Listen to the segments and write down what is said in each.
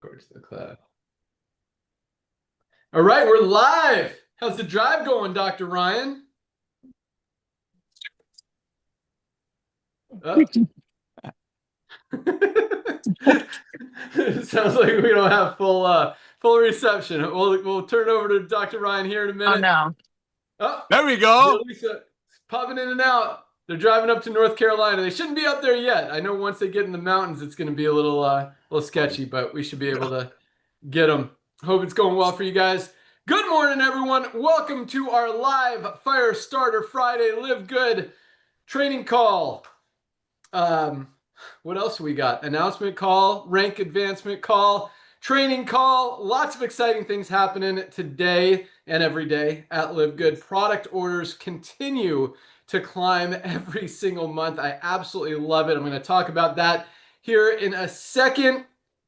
Towards the cloud. All right, we're live. How's the drive going, Dr. Ryan? Oh. Sounds like we don't have full reception. We'll turn it over to Dr. Ryan here in a Oh minute. no. Oh, there we go. Lisa popping in and out. They're driving up to North Carolina. They shouldn't be up there yet. I know once they get in the mountains, it's going to be a little sketchy, but we should be able to get them. Hope it's going well for you guys. Good morning, everyone. Welcome to our live Firestarter Friday Live Good training call. What else we got? Announcement call, rank advancement call, training call. Lots of exciting things happening today and every day at Live Good. Product orders continue to climb every single month. I absolutely love it. I'm going to talk about that here in a second.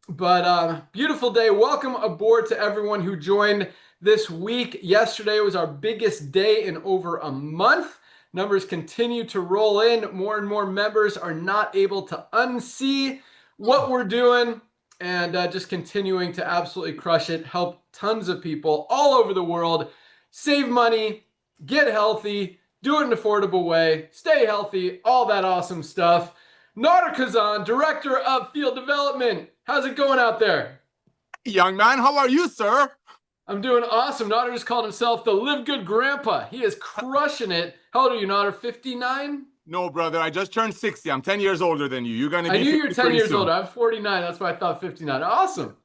But beautiful day. Welcome aboard to everyone who joined this week. Yesterday was our biggest day in over a month. Numbers continue to roll in. More and more members are not able to unsee what we're doing and just continuing to absolutely crush it. Help tons of people all over the world save money, get healthy, do it in an affordable way, stay healthy, all that awesome stuff. Nader Kazan, Director of Field Development. How's it going out there? Young man, how are you, sir? I'm doing awesome. Nader just called himself the Live Good Grandpa. He is crushing it. How old are you, Nader? 59? No, brother. I just turned 60. I'm 10 years older than you. You're going to be I knew you were 10 years soon. older. I'm 49. That's why I thought 59. Awesome.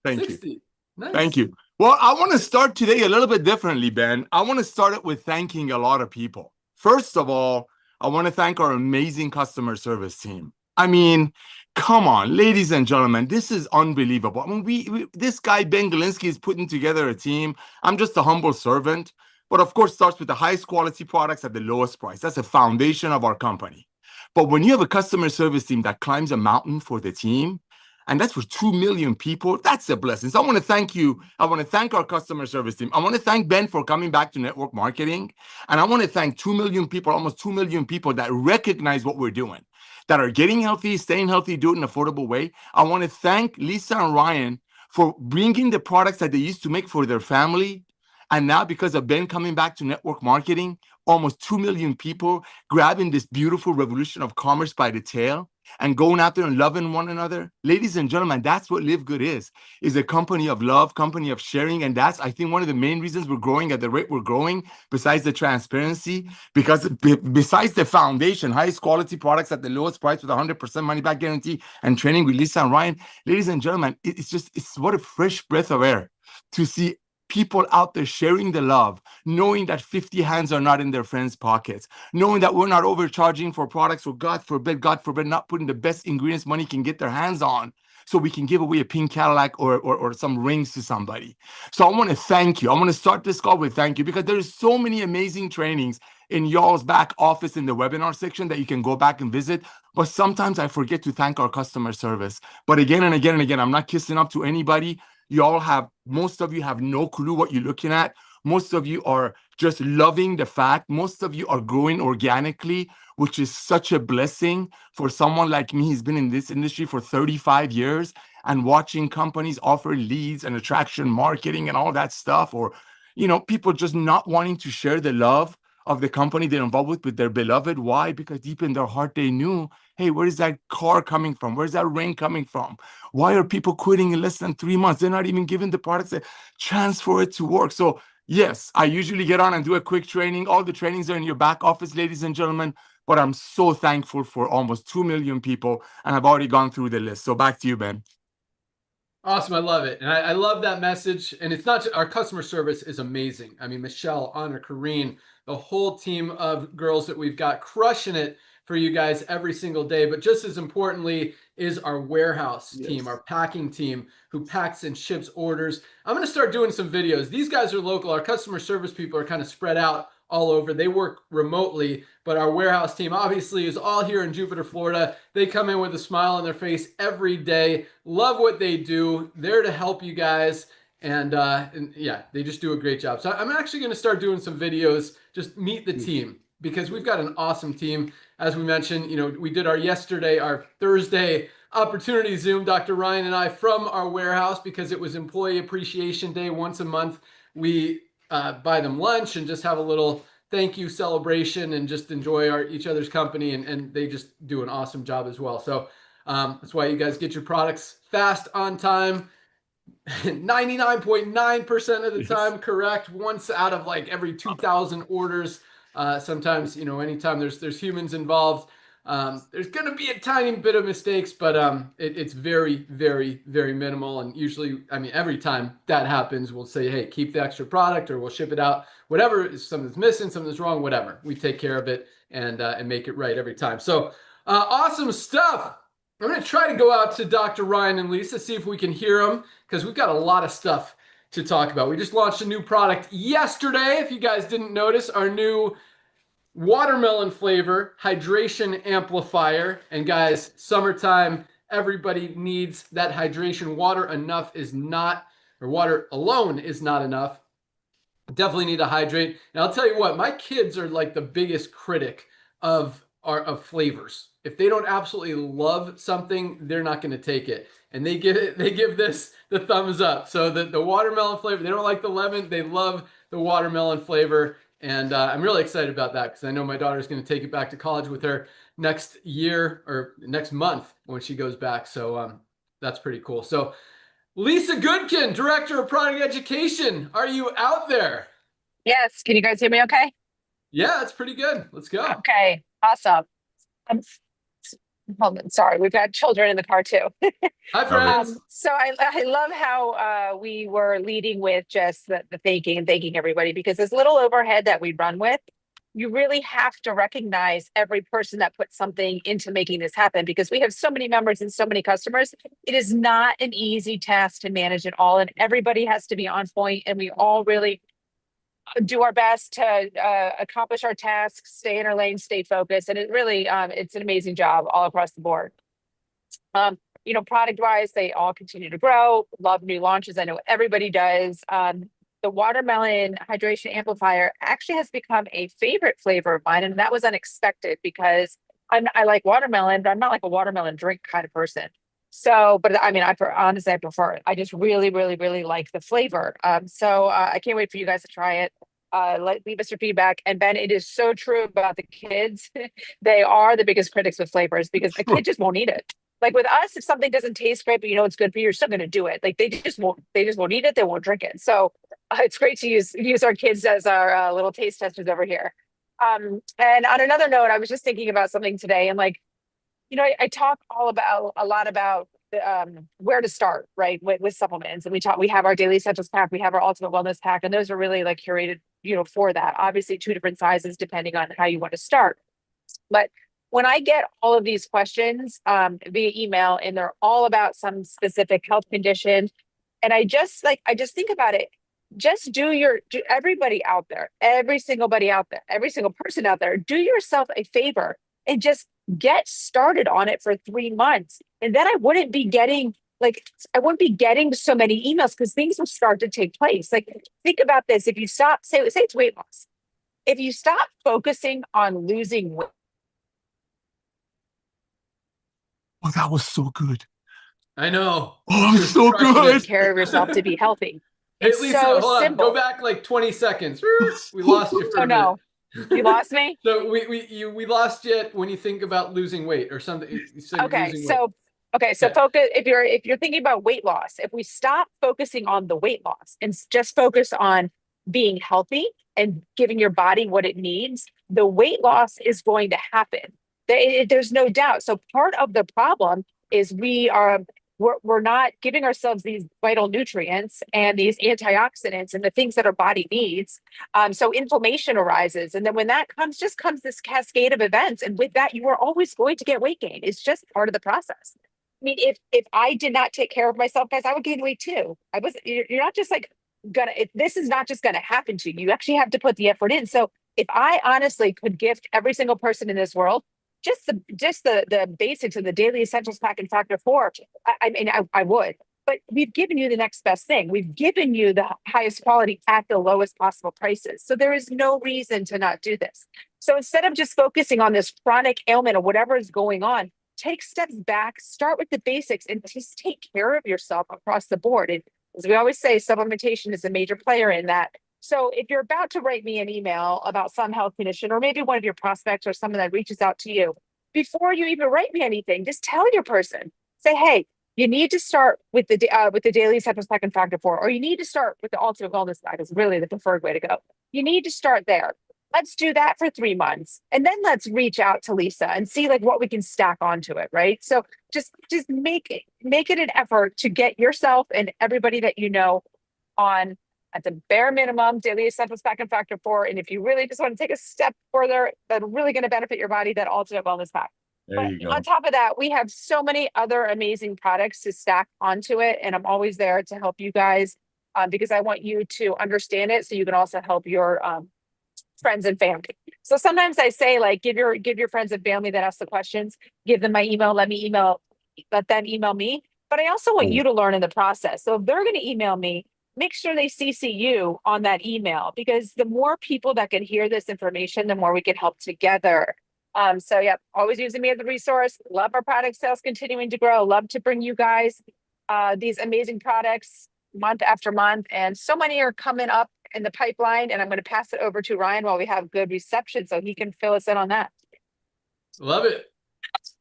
Thank 60. you. Nice. Thank you. Well, I want to start today a little bit differently, Ben. I want to start it with thanking a lot of people. First of all, I want to thank our amazing customer service team. I mean, come on, ladies and gentlemen, this is unbelievable. I mean, this guy, Ben Galinsky, is putting together a team. I'm just a humble servant, but of course, starts with the highest quality products at the lowest price. That's the foundation of our company. But when you have a customer service team that climbs a mountain for the team, and that's for 2 million people, that's a blessing. So I want to thank you. I want to thank our customer service team. I want to thank Ben for coming back to network marketing. And I want to thank 2 million people, almost 2 million people that recognize what we're doing, that are getting healthy, staying healthy, do it in an affordable way. I want to thank Lisa and Ryan for bringing the products that they used to make for their family. And now, because of Ben coming back to network marketing, almost 2 million people grabbing this beautiful revolution of commerce by the tail and going out there and loving one another. Ladies and gentlemen, that's what Live Good is a company of love, company of sharing. And that's, I think, one of the main reasons we're growing at the rate we're growing, besides the transparency, because besides the foundation, highest quality products at the lowest price with 100% money back guarantee and training with Lisa and Ryan. Ladies and gentlemen, it's what a fresh breath of air to see people out there sharing the love, knowing that 50 hands are not in their friends' pockets, knowing that we're not overcharging for products, or God forbid, not putting the best ingredients money can get their hands on, so we can give away a pink Cadillac or some rings to somebody. So I want to thank you. I want to start this call with thank you, because there's so many amazing trainings in y'all's back office in the webinar section that you can go back and visit. But sometimes I forget to thank our customer service. But again and again and again, I'm not kissing up to anybody. Most of you have no clue what you're looking at. Most of you are just loving the fact. Most of you are growing organically, which is such a blessing for someone like me. He's been in this industry for 35 years and watching companies offer leads and attraction marketing and all that stuff, or, people just not wanting to share the love of the company they're involved with their beloved. Why? Because deep in their heart, they knew, hey, where is that car coming from? Where's that ring coming from? Why are people quitting in less than 3 months? They're not even given the products a chance for it to work. So yes, I usually get on and do a quick training. All the trainings are in your back office, ladies and gentlemen. But I'm so thankful for almost 2 million people, and I've already gone through the list. So back to you, Ben. Awesome. I love it. And I love that message. And it's not just, our customer service is amazing. I mean, Michelle, Anna, Kareen, the whole team of girls that we've got crushing it for you guys every single day. But just as importantly is our warehouse team, our packing team who packs and ships orders. I'm going to start doing some videos. These guys are local. Our customer service people are kind of spread out all over. They work remotely, but our warehouse team obviously is all here in Jupiter, Florida. They come in with a smile on their face every day. Love what they do. They're to help you guys. And yeah, they just do a great job. So I'm actually going to start doing some videos, just meet the team, because we've got an awesome team. As we mentioned, we did our Thursday opportunity Zoom Dr. Ryan and I from our warehouse because it was Employee Appreciation Day. Once a month, we buy them lunch and just have a little thank you celebration and just enjoy each other's company. And they just do an awesome job as well. So that's why you guys get your products fast, on time, 99.9% of the time correct. Once out of like every 2,000 orders. Sometimes, anytime there's humans involved, there's going to be a tiny bit of mistakes, but it's very, very, very minimal. And usually, every time that happens, we'll say, hey, keep the extra product, or we'll ship it out. Whatever, if something's missing, something's wrong, whatever, we take care of it and make it right every time. So awesome stuff. I'm going to try to go out to Dr. Ryan and Lisa, see if we can hear them, because we've got a lot of stuff to talk about. We just launched a new product yesterday. If you guys didn't notice, our new watermelon flavor hydration amplifier. And guys, summertime, everybody needs that hydration. Water alone is not enough. Definitely need to hydrate. And I'll tell you what, my kids are like the biggest critic of flavors. If they don't absolutely love something, they're not going to take it. And they give this the thumbs up. So the watermelon flavor, they don't like the lemon, they love the watermelon flavor. And I'm really excited about that because I know my daughter's going to take it back to college with her next year or next month when she goes back. So that's pretty cool. So Lisa Goodkin, Director of Product Education, are you out there? Yes. Can you guys hear me okay? Yeah, that's pretty good. Let's go. Okay. Awesome. Hold on. Sorry. We've got children in the car too. Hi, friends. So I love how we were leading with just the thanking and thanking everybody, because this little overhead that we run with, you really have to recognize every person that put something into making this happen, because we have so many members and so many customers. It is not an easy task to manage it all, and everybody has to be on point, and we all really do our best to accomplish our tasks, stay in our lane, stay focused. And it really, it's an amazing job all across the board. Product wise, they all continue to grow. Love new launches. I know everybody does. The watermelon hydration amplifier actually has become a favorite flavor of mine. And that was unexpected because I like watermelon, but I'm not like a watermelon drink kind of person. So, but honestly, I prefer it. I just really, really, really like the flavor. So I can't wait for you guys to try it. Leave us your feedback. And Ben, it is so true about the kids. They are the biggest critics with flavors because the kid just won't eat it. Like with us, if something doesn't taste great, but it's good for you, you're still going to do it. Like they just won't eat it. They won't drink it. So it's great to use our kids as our little taste testers over here. And on another note, I was just thinking about something today, and I talk a lot about where to start, right, with supplements. And we have our daily essentials pack, we have our ultimate wellness pack, and those are really like curated, for that. Obviously, 2 different sizes depending on how you want to start. But when I get all of these questions via email, and they're all about some specific health condition, and I just think about it. Just do everybody out there, every single person out there, do yourself a favor and just get started on it for 3 months. And then I wouldn't be getting so many emails, because things will start to take place. Like, think about this. If you stop, say it's weight loss. If you stop focusing on losing weight. Oh, that was so good. I know. Oh, I'm so good. Take care of yourself to be healthy. Hey, It's Lisa, so hold on. simple. Go back like 20 seconds. We lost you for a minute. No. You lost me? So we lost you when you think about losing weight or something. You said So focus, if you're thinking about weight loss, if we stop focusing on the weight loss and just focus on being healthy and giving your body what it needs, the weight loss is going to happen. There's no doubt. So part of the problem is we're not giving ourselves these vital nutrients and these antioxidants and the things that our body needs. So inflammation arises. And then when that comes this cascade of events. And with that, you are always going to get weight gain. It's just part of the process. I mean, if I did not take care of myself, guys, I would gain weight too. You're not just like this is not just gonna happen to you. You actually have to put the effort in. So if I honestly could gift every single person in this world just the basics of the daily essentials pack and factor 4, I would. But we've given you the next best thing. We've given you the highest quality at the lowest possible prices. So there is no reason to not do this. So instead of just focusing on this chronic ailment or whatever is going on, take steps back, start with the basics, and just take care of yourself across the board. And as we always say, supplementation is a major player in that. So if you're about to write me an email about some health condition, or maybe one of your prospects or someone that reaches out to you, before you even write me anything, just tell your person, say, hey, you need to start with the daily second factor 4, or you need to start with the ultimate wellness guide is really the preferred way to go. You need to start there. Let's do that for 3 months. And then let's reach out to Lisa and see like what we can stack onto it. Right. So just make it an effort to get yourself and everybody that you know on at the bare minimum daily essentials pack and factor 4. And if you really just want to take a step further, that's really going to benefit your body, that ultimate wellness pack. There you go. On top of that, we have so many other amazing products to stack onto it. And I'm always there to help you guys because I want you to understand it so you can also help your friends and family. So sometimes I say, like, give your friends and family that ask the questions, give them my email, let them email me. But I also want you to learn in the process. So if they're going to email me, make sure they CC you on that email, because the more people that can hear this information, the more we can help together. So yeah, always using me as a resource. Love our product sales continuing to grow. Love to bring you guys these amazing products month after month. And so many are coming up in the pipeline. And I'm going to pass it over to Ryan while we have good reception so he can fill us in on that. Love it.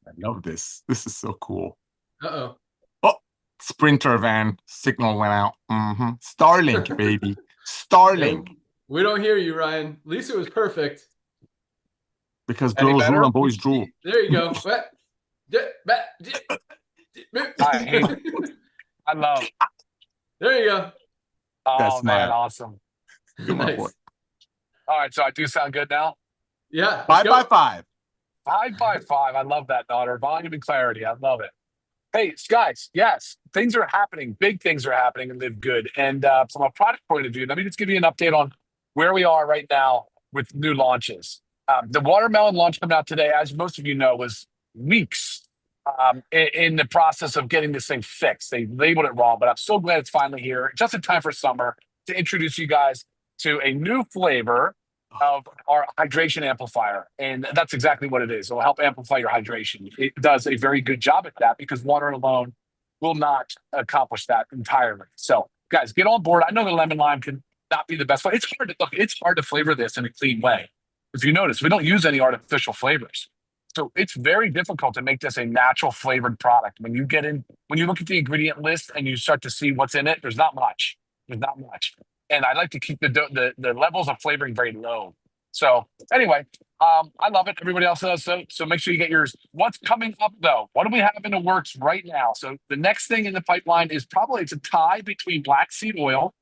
I love this. This is so cool. Uh-oh. Oh, Sprinter van signal went out. Starlink, baby. Starlink. We don't hear you, Ryan. Lisa was perfect. Because girls drool and boys drool. There you go. I love. There you go. Oh, That's man, mine. awesome. Good my boy. All right, so I do sound good now? Yeah. 5 by 5. 5 by 5. I love that, daughter. Volume and clarity. I love it. Hey, guys, yes, things are happening. Big things are happening in LiveGood. And from a product point of view, let me just give you an update on where we are right now with new launches. The watermelon launch coming out today, as most of you know, was weeks in the process of getting this thing fixed. They labeled it wrong, but I'm so glad it's finally here, just in time for summer, to introduce you guys to a new flavor of our hydration amplifier. And that's exactly what it is. It will help amplify your hydration. It does a very good job at that because water alone will not accomplish that entirely. So guys, get on board. I know the lemon lime can not be the best. It's hard to flavor this in a clean way. If you notice, we don't use any artificial flavors. So it's very difficult to make this a natural flavored product. When you look at the ingredient list and you start to see what's in it, there's not much. And I like to keep the levels of flavoring very low. So anyway, I love it. Everybody else does so make sure you get yours. What's coming up though? What do we have in the works right now? So the next thing in the pipeline is it's a tie between black seed oil,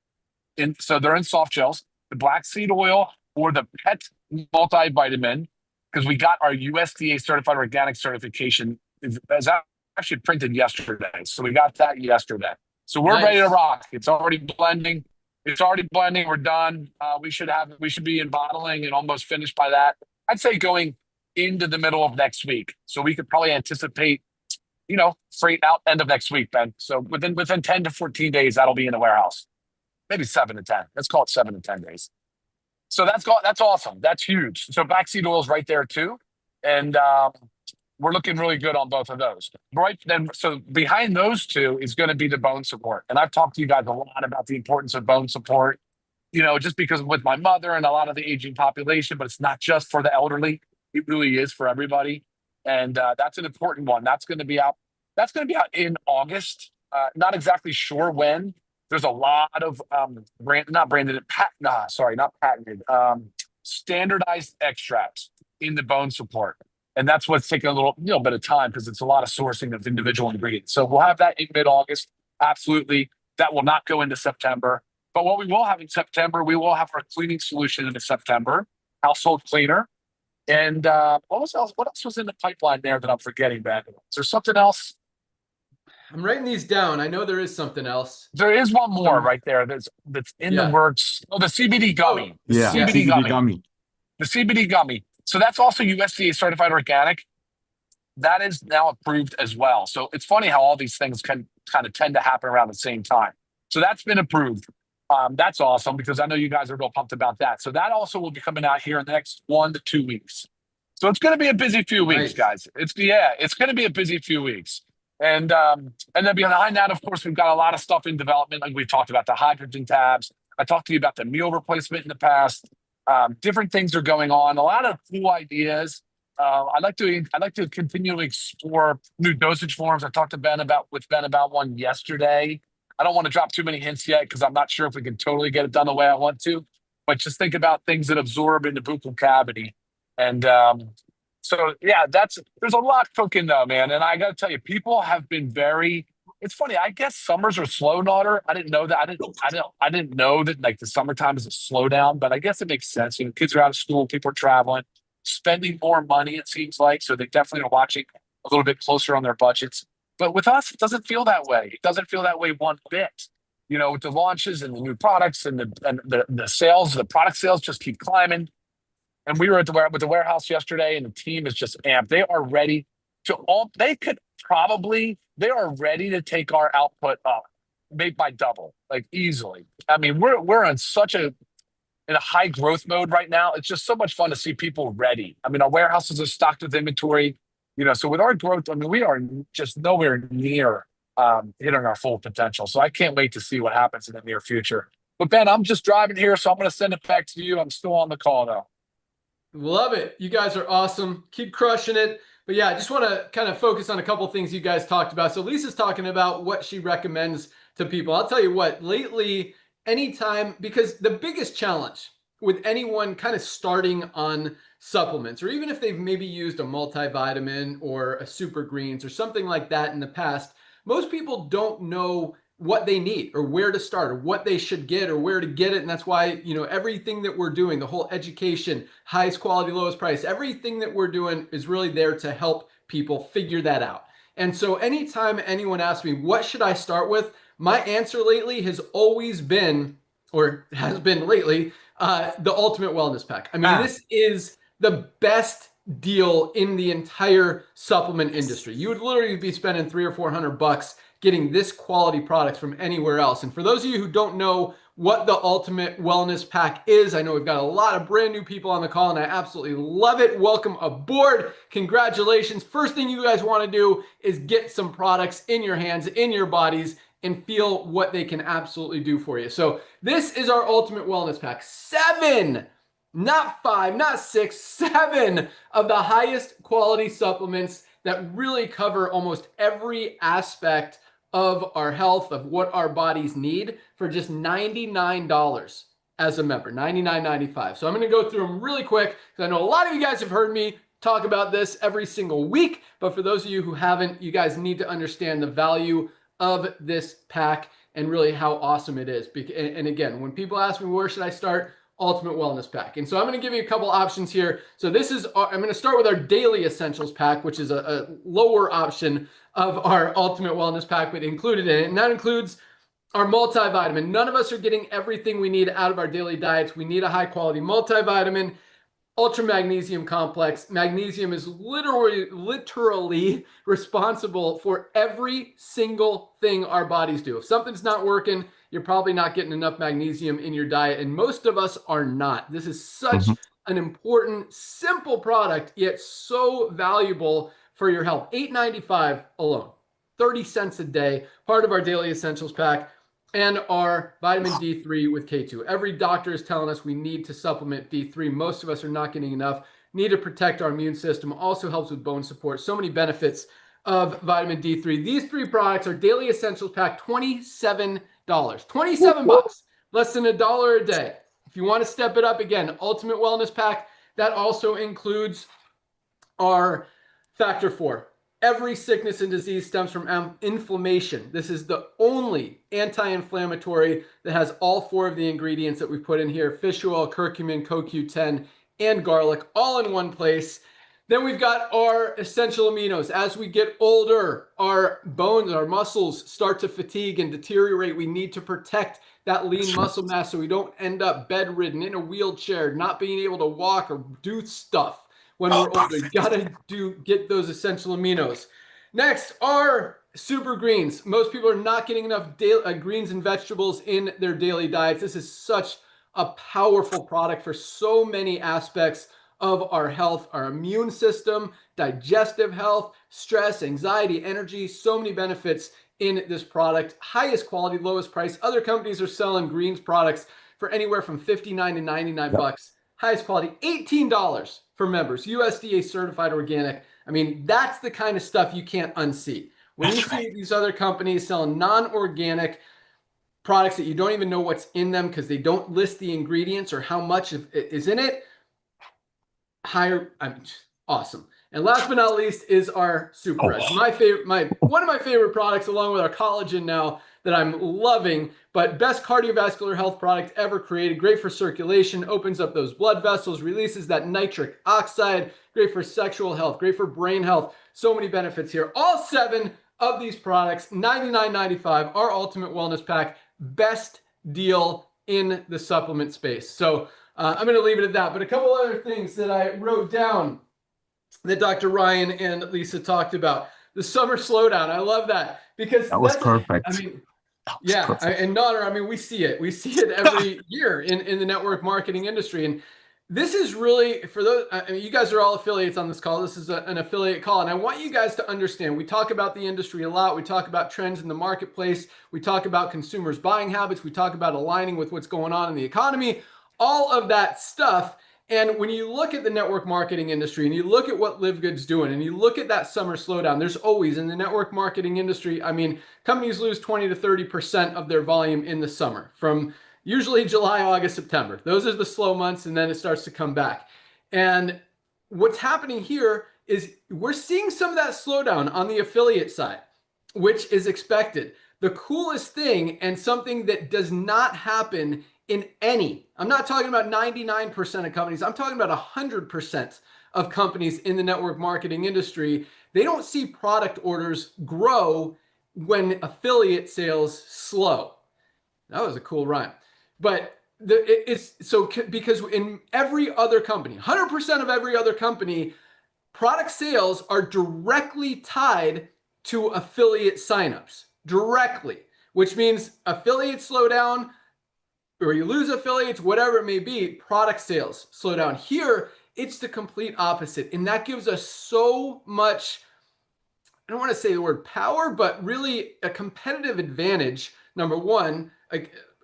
and so they're in soft gels, the black seed oil or the pet multivitamin, because we got our USDA certified organic certification. It's actually printed yesterday. So we got that yesterday. So we're Nice. ready to rock. It's already blending. We're done. We should be in bottling and almost finished by that. I'd say going into the middle of next week. So we could probably anticipate, freight out end of next week, Ben. So within 10 to 14 days, that'll be in the warehouse. Maybe 7 to 10. Let's call it 7 to 10 days. So that's awesome. That's huge. So black seed oil is right there too. And we're looking really good on both of those. Right then, so behind those two is going to be the bone support. And I've talked to you guys a lot about the importance of bone support, just because with my mother and a lot of the aging population, but it's not just for the elderly. It really is for everybody. And that's an important one. That's going to be out in August. Not exactly sure when. There's a lot of standardized extracts in the bone support. And that's what's taking a little bit of time because it's a lot of sourcing of individual ingredients. So we'll have that in mid-August. Absolutely. That will not go into September. But what we will have in September, we will have our cleaning solution in September, household cleaner. And what else was in the pipeline there that I'm forgetting, Ben? Is there something else? I'm writing these down. I know there is something else. There is one more right there that's in the works. Oh, the CBD gummy. CBD gummy. The CBD gummy. So that's also USDA certified organic. That is now approved as well. So it's funny how all these things can kind of tend to happen around the same time. So that's been approved. That's awesome because I know you guys are real pumped about that. So that also will be coming out here in the next 1 to 2 weeks. So it's going to be a busy few weeks, Nice. guys. It's going to be a busy few weeks. And then behind that, of course, we've got a lot of stuff in development. Like we talked about the hydrogen tabs. I talked to you about the meal replacement in the past. Different things are going on. A lot of cool ideas. I'd like to continually explore new dosage forms. I talked to Ben about one yesterday. I don't want to drop too many hints yet because I'm not sure if we can totally get it done the way I want to. But just think about things that absorb in the buccal cavity. And so yeah, there's a lot cooking though, man. And I got to tell you, people have been very. It's funny. I guess summers are slow, daughter. I didn't know that. I didn't know that like the summertime is a slowdown. But I guess it makes sense. You know, kids are out of school, people are traveling, spending more money. It seems like so they definitely are watching a little bit closer on their budgets. But with us, it doesn't feel that way. It doesn't feel that way one bit. You know, with the launches and the new products and the sales, the product sales just keep climbing. And we were at the warehouse yesterday, and the team is just amped. They are ready to they are ready to take our output up, maybe by double, like easily. I mean, we're in a high growth mode right now. It's just so much fun to see people ready. I mean, our warehouses are stocked with inventory, you know, so with our growth, I mean, we are just nowhere near hitting our full potential. So I can't wait to see what happens in the near future. But Ben, I'm just driving here, so I'm going to send it back to you. I'm still on the call though. Love it. You guys are awesome. Keep crushing it. But yeah, I just want to kind of focus on a couple things you guys talked about. So Lisa's talking about what she recommends to people. I'll tell you what, lately, anytime, because the biggest challenge with anyone kind of starting on supplements, or even if they've maybe used a multivitamin or a super greens or something like that in the past, most people don't know what they need or where to start or what they should get or where to get it. And that's why, you know, everything that we're doing, the whole education, highest quality, lowest price, everything that we're doing is really there to help people figure that out. And so anytime anyone asks me, what should I start with? My answer lately has always been, or has been lately, the Ultimate Wellness Pack. I mean, this is the best deal in the entire supplement industry. You would literally be spending $300 or $400 getting this quality product from anywhere else. And for those of you who don't know what the Ultimate Wellness Pack is, I know we've got a lot of brand new people on the call and I absolutely love it. Welcome aboard. Congratulations. First thing you guys want to do is get some products in your hands, in your bodies, and feel what they can absolutely do for you. So this is our Ultimate Wellness Pack. 7, not 5, not 6, 7 of the highest quality supplements that really cover almost every aspect of our health, of what our bodies need, for just $99 as a member, $99.95. So I'm going to go through them really quick because I know a lot of you guys have heard me talk about this every single week, but for those of you who haven't, you guys need to understand the value of this pack and really how awesome it is. And again, when people ask me, where should I start? Ultimate Wellness Pack. And so I'm going to give you a couple options here. So this is, I'm going to start with our Daily Essentials Pack, which is a lower option of our Ultimate Wellness Pack, but included in it. And that includes our multivitamin. None of us are getting everything we need out of our daily diets. We need a high quality multivitamin. Ultra magnesium complex. Magnesium is literally responsible for every single thing our bodies do. If something's not working, you're probably not getting enough magnesium in your diet, and most of us are not. This is such an important, simple product, yet so valuable for your health. $8.95 alone, 30 cents a day, part of our Daily Essentials Pack. And our vitamin D3 with K2. Every doctor is telling us we need to supplement D3. Most of us are not getting enough. Need to protect our immune system. Also helps with bone support. So many benefits of vitamin D3. These 3 products are Daily Essentials Pack, $27. 27 bucks, less than $1 a day. If you want to step it up, again, Ultimate Wellness Pack, that also includes our Factor 4. Every sickness and disease stems from inflammation. This is the only anti-inflammatory that has all 4 of the ingredients that we put in here: fish oil, curcumin, CoQ10, and garlic, all in one place. Then we've got our essential aminos. As we get older, our bones, our muscles start to fatigue and deteriorate. We need to protect that lean muscle mass so we don't end up bedridden, in a wheelchair, not being able to walk or do stuff when we're older. You gotta get those essential aminos. Next are super greens. Most people are not getting enough greens and vegetables in their daily diets. This is such a powerful product for so many aspects of our health, our immune system, digestive health, stress, anxiety, energy, so many benefits in this product. Highest quality, lowest price. Other companies are selling greens products for anywhere from 59 to 99 bucks. Highest quality, $18 for members, USDA certified organic. I mean, that's the kind of stuff you can't unsee. When you see these other companies selling non-organic products that you don't even know what's in them because they don't list the ingredients or how much is in it, awesome. And last but not least is our Super Edge. One of my favorite products, along with our collagen now, that I'm loving, but best cardiovascular health product ever created. Great for circulation, opens up those blood vessels, releases that nitric oxide, great for sexual health, great for brain health. So many benefits here. All 7 of these products, $99.95, our Ultimate Wellness Pack, best deal in the supplement space. So I'm going to leave it at that. But a couple other things that I wrote down that Dr. Ryan and Lisa talked about. The summer slowdown. I love that because that was perfect. I mean, yeah, and Nader, I mean, we see it. We see it every year in the network marketing industry. And this is really, for those, I mean, you guys are all affiliates on this call. This is an affiliate call. And I want you guys to understand, we talk about the industry a lot. We talk about trends in the marketplace. We talk about consumers' buying habits. We talk about aligning with what's going on in the economy, all of that stuff. And when you look at the network marketing industry and you look at what LiveGood's doing and you look at that summer slowdown, there's always in the network marketing industry, I mean, companies lose 20 to 30% of their volume in the summer from usually July, August, September. Those are the slow months, and then it starts to come back. And what's happening here is we're seeing some of that slowdown on the affiliate side, which is expected. The coolest thing, and something that does not happen in any, I'm not talking about 99% of companies, I'm talking about 100% of companies in the network marketing industry, they don't see product orders grow when affiliate sales slow. That was a cool rhyme. But because in every other company, 100% of every other company, product sales are directly tied to affiliate signups, directly, which means affiliates slow down, or you lose affiliates, whatever it may be, product sales slow down. Here, it's the complete opposite. And that gives us so much, I don't want to say the word power, but really a competitive advantage, number one,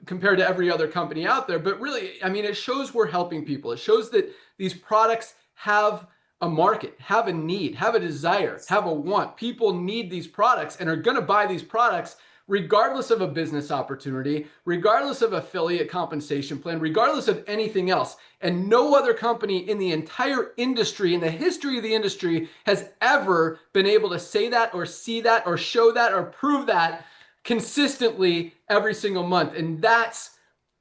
compared to every other company out there. But really, I mean, it shows we're helping people. It shows that these products have a market, have a need, have a desire, have a want. People need these products and are going to buy these products regardless of a business opportunity, regardless of affiliate compensation plan, regardless of anything else. And no other company in the entire industry, in the history of the industry, has ever been able to say that or see that or show that or prove that consistently every single month. And that's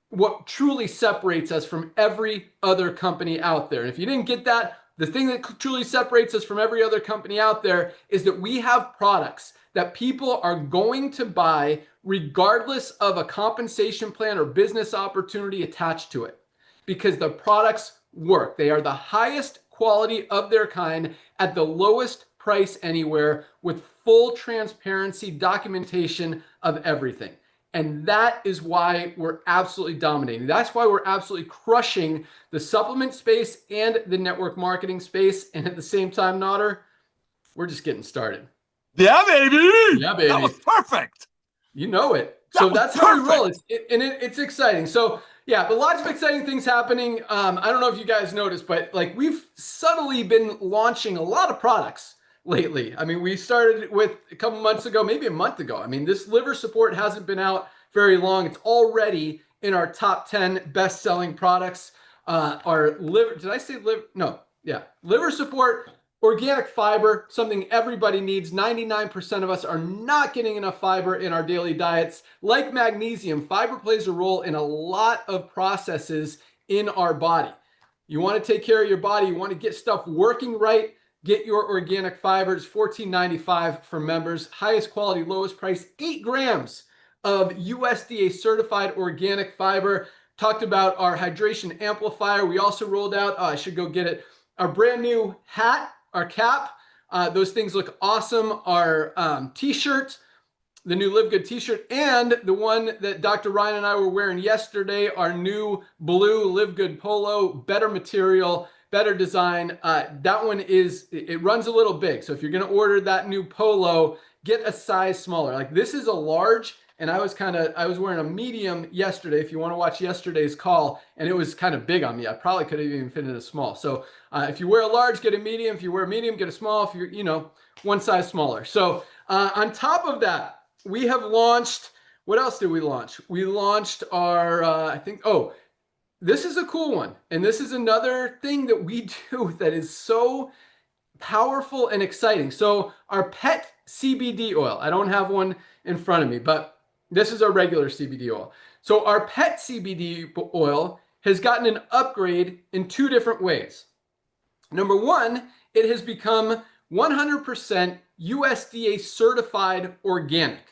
what truly separates us from every other company out there. And if you didn't get that, the thing that truly separates us from every other company out there is that we have products that people are going to buy regardless of a compensation plan or business opportunity attached to it, because the products work. They are the highest quality of their kind at the lowest price anywhere, with full transparency, documentation of everything. And that is why we're absolutely dominating. That's why we're absolutely crushing the supplement space and the network marketing space. And at the same time, Nader, we're just getting started. Yeah, baby. Yeah, baby. That was perfect. You know it. So that's how we roll. It's exciting. So yeah, but lots of exciting things happening. I don't know if you guys noticed, but like we've subtly been launching a lot of products lately. I mean, we started with a couple months ago, maybe a month ago. I mean, this liver support hasn't been out very long. It's already in our top 10 best-selling products. Our liver, did I say liver? No, yeah. Liver support, organic fiber, something everybody needs. 99% of us are not getting enough fiber in our daily diets. Like magnesium, fiber plays a role in a lot of processes in our body. You want to take care of your body. You want to get stuff working right. Get your organic fibers, $14.95 for members. Highest quality, lowest price, 8 grams of USDA certified organic fiber. Talked about our hydration amplifier. We also rolled out, I should go get it, our brand new hat, our cap. Those things look awesome. Our t-shirt, the new LiveGood t-shirt, and the one that Dr. Ryan and I were wearing yesterday, our new blue LiveGood polo, better material, better design. That one it runs a little big. So if you're going to order that new polo, get a size smaller. Like this is a large, and I was wearing a medium yesterday, if you want to watch yesterday's call, and it was kind of big on me. I probably could have even fit in a small. So if you wear a large, get a medium. If you wear a medium, get a small. If you're, one size smaller. So on top of that, we have launched, what else did we launch? We launched our, this is a cool one. And this is another thing that we do that is so powerful and exciting. So our pet CBD oil, I don't have one in front of me, but this is our regular CBD oil. So our pet CBD oil has gotten an upgrade in 2 different ways. Number one, it has become 100% USDA certified organic.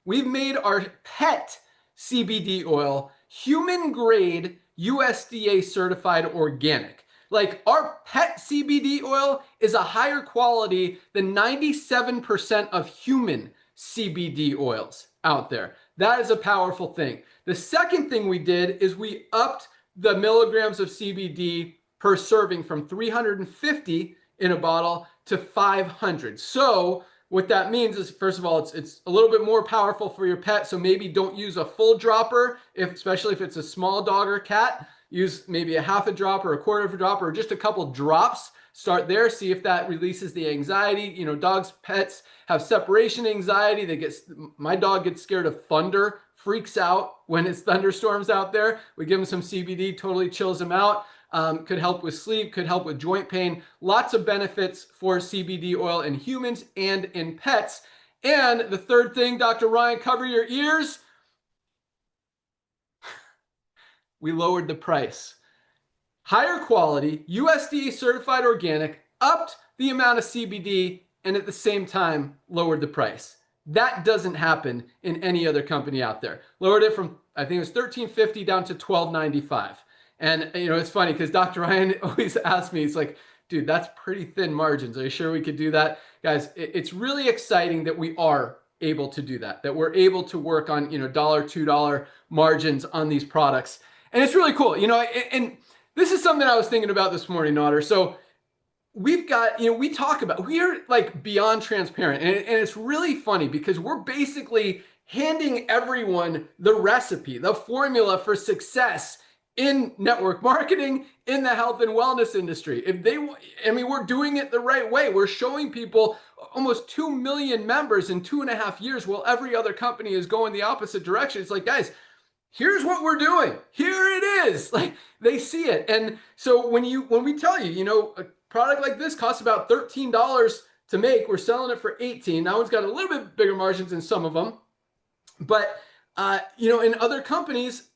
We've made our pet CBD oil human grade USDA certified organic. Like our pet CBD oil is a higher quality than 97% of human CBD oils out there. That is a powerful thing. The second thing we did is we upped the milligrams of CBD per serving from 350 in a bottle to 500. So what that means is, first of all, it's a little bit more powerful for your pet. So maybe don't use a full dropper, especially if it's a small dog or cat. Use maybe a half a drop or a quarter of a drop or just a couple drops. Start there, see if that releases the anxiety. Dogs, pets have separation anxiety. My dog gets scared of thunder, freaks out when it's thunderstorms out there. We give him some CBD, totally chills him out. Could help with sleep, could help with joint pain. Lots of benefits for CBD oil in humans and in pets. And the third thing, Dr. Ryan, cover your ears. We lowered the price. Higher quality, USDA certified organic, upped the amount of CBD, and at the same time lowered the price. That doesn't happen in any other company out there. Lowered it from, I think it was $13.50 down to $12.95. And it's funny because Dr. Ryan always asks me, he's like, dude, that's pretty thin margins. Are you sure we could do that? Guys, it's really exciting that we are able to do that we're able to work on, $1, $2 margins on these products. And it's really cool, and this is something I was thinking about this morning, Otter. So we've got, we're like beyond transparent. And it's really funny because we're basically handing everyone the recipe, the formula for success in network marketing, in the health and wellness industry. We're doing it the right way. We're showing people almost 2 million members in 2.5 years while every other company is going the opposite direction. It's like, guys, here's what we're doing. Here it is. Like they see it. And so when we tell you, a product like this costs about $13 to make, we're selling it for $18. That one's got a little bit bigger margins than some of them. But, in other companies,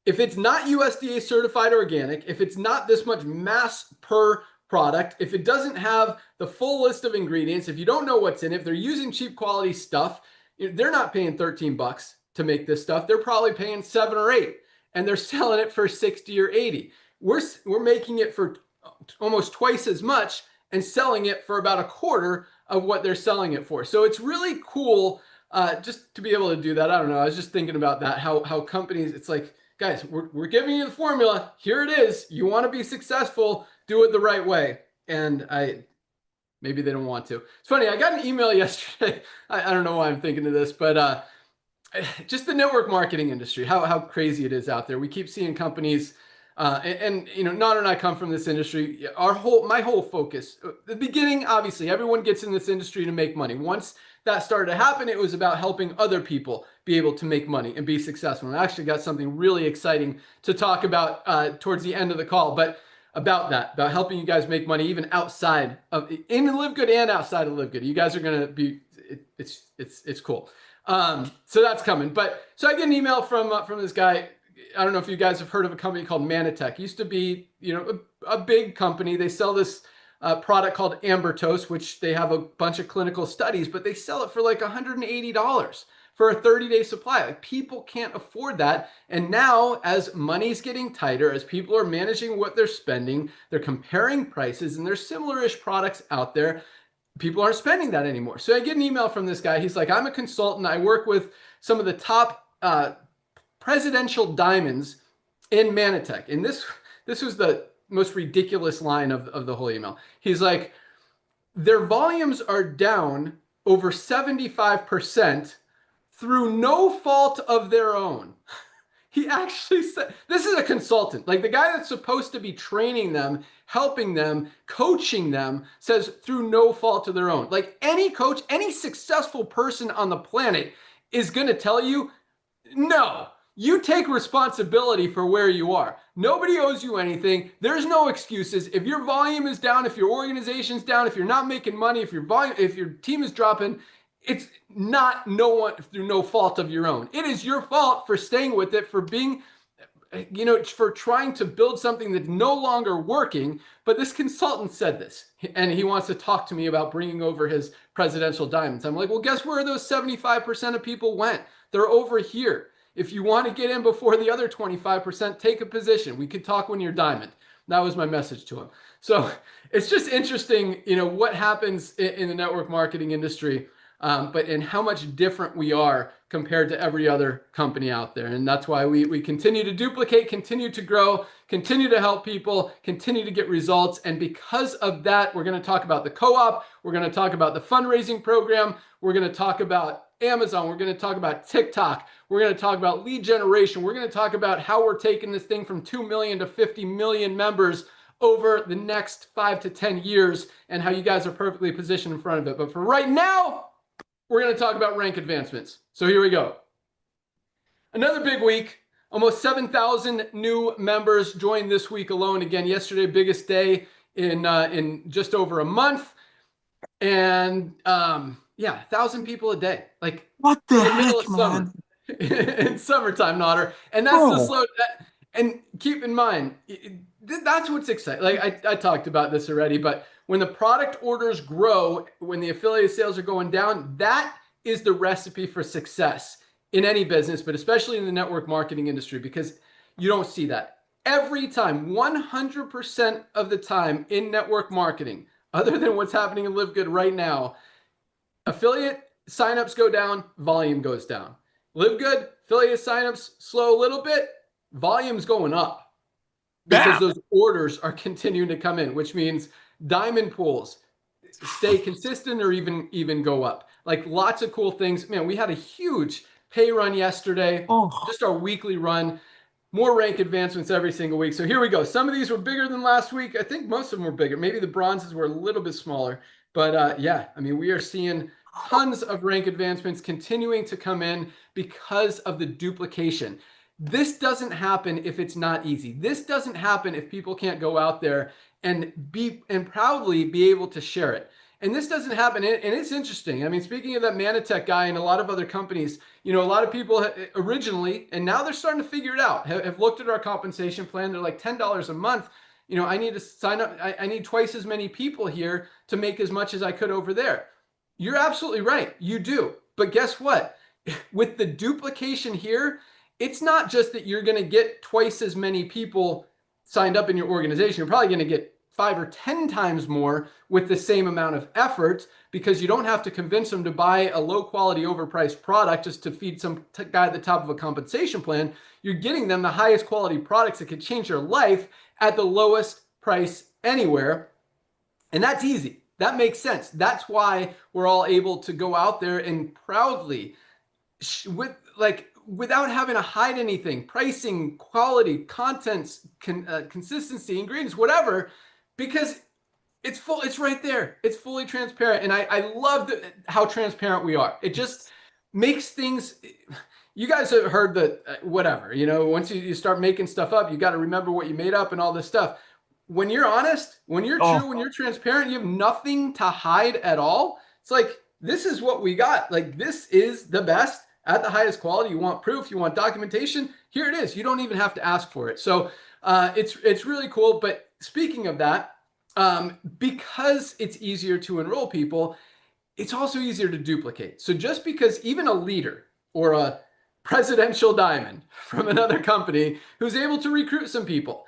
if it's not USDA certified organic, if it's not this much mass per product, if it doesn't have the full list of ingredients, if you don't know what's in it, if they're using cheap quality stuff, they're not paying $13 to make this stuff. They're probably paying $7 or $8, and they're selling it for $60 or $80. We're making it for almost twice as much and selling it for about a quarter of what they're selling it for. So it's really cool just to be able to do that. I don't know. I was just thinking about that, how companies, it's like, guys, we're giving you the formula. Here it is. You want to be successful, do it the right way. And maybe they don't want to. It's funny. I got an email yesterday. I don't know why I'm thinking of this, but just the network marketing industry, how crazy it is out there. We keep seeing companies, Nader and I come from this industry. My whole focus, the beginning, obviously, everyone gets in this industry to make money. Once that started to happen, it was about helping other people be able to make money and be successful. And I actually got something really exciting to talk about towards the end of the call, but about helping you guys make money even outside of, in LiveGood and outside of LiveGood. You guys are going to be, it's cool. So that's coming. But so I get an email from this guy. I don't know if you guys have heard of a company called Manatech. It used to be, a big company. They sell this product called Ambertose, which they have a bunch of clinical studies, but they sell it for like $180 for a 30-day supply. Like people can't afford that. And now as money's getting tighter, as people are managing what they're spending, they're comparing prices, and there's similar-ish products out there. People aren't spending that anymore. So I get an email from this guy. He's like, I'm a consultant. I work with some of the top presidential diamonds in Manatech. And this was the most ridiculous line of the whole email. He's like, their volumes are down over 75% through no fault of their own. He actually said, this is a consultant, like the guy that's supposed to be training them, helping them, coaching them, says through no fault of their own. Like any coach, any successful person on the planet is going to tell you, no, you take responsibility for where you are. Nobody owes you anything. There's no excuses. If your volume is down, if your organization's down, if you're not making money, if your team is dropping, it's not through no fault of your own. It is your fault for staying with it, for being, for trying to build something that's no longer working. But this consultant said this, and he wants to talk to me about bringing over his presidential diamonds. I'm like, well, guess where those 75% of people went? They're over here. If you want to get in before the other 25%, take a position. We could talk when you're diamond. That was my message to him. So it's just interesting, what happens in the network marketing industry. But in how much different we are compared to every other company out there. And that's why we continue to duplicate, continue to grow, continue to help people, continue to get results. And because of that, we're going to talk about the co-op. We're going to talk about the fundraising program. We're going to talk about Amazon. We're going to talk about TikTok. We're going to talk about lead generation. We're going to talk about how we're taking this thing from 2 million to 50 million members over the next 5 to 10 years and how you guys are perfectly positioned in front of it. But for right now, we're going to talk about rank advancements. So here we go. Another big week. Almost 7,000 new members joined this week alone. Again, yesterday, biggest day in just over a month. And 1,000 people a day. Like What the in the middle heck, of summer. man? In summertime, Nodder. And that's the slow. And keep in mind, that's what's exciting. Like I talked about this already, but when the product orders grow, when the affiliate sales are going down, that is the recipe for success in any business, but especially in the network marketing industry, because you don't see that. Every time, 100% of the time in network marketing, other than what's happening in LiveGood right now, affiliate signups go down, volume goes down. LiveGood, affiliate signups slow a little bit, volume's going up because those orders are continuing to come in, which means diamond pools stay consistent or even go up. Like lots of cool things. Man, we had a huge pay run yesterday, just our weekly run, more rank advancements every single week. So here we go. Some of these were bigger than last week. I think most of them were bigger. Maybe the bronzes were a little bit smaller, but we are seeing tons of rank advancements continuing to come in because of the duplication. This doesn't happen if it's not easy. This doesn't happen if people can't go out there and proudly be able to share it. And this doesn't happen. And it's interesting. I mean, speaking of that Manatech guy and a lot of other companies, a lot of people originally, and now they're starting to figure it out, have looked at our compensation plan. They're like $10 a month. I need to sign up. I need twice as many people here to make as much as I could over there. You're absolutely right. You do. But guess what? With the duplication here, it's not just that you're going to get twice as many people signed up in your organization. You're probably going to get 5 or 10 times more with the same amount of effort, because you don't have to convince them to buy a low quality overpriced product just to feed some guy at the top of a compensation plan. You're getting them the highest quality products that could change their life at the lowest price anywhere. And that's easy. That makes sense. That's why we're all able to go out there and proudly, without having to hide anything, pricing, quality, contents, consistency, ingredients, whatever, because it's right there. It's fully transparent. And I love how transparent we are. It just makes things, you guys have heard that, whatever, once you start making stuff up, you got to remember what you made up and all this stuff. When you're honest, when you're true, when you're transparent, you have nothing to hide at all. It's like, this is what we got. Like, this is the best at the highest quality. You want proof, you want documentation, here it is. You don't even have to ask for it. So it's really cool. But speaking of that, because it's easier to enroll people, it's also easier to duplicate. So just because even a leader or a presidential diamond from another company who's able to recruit some people,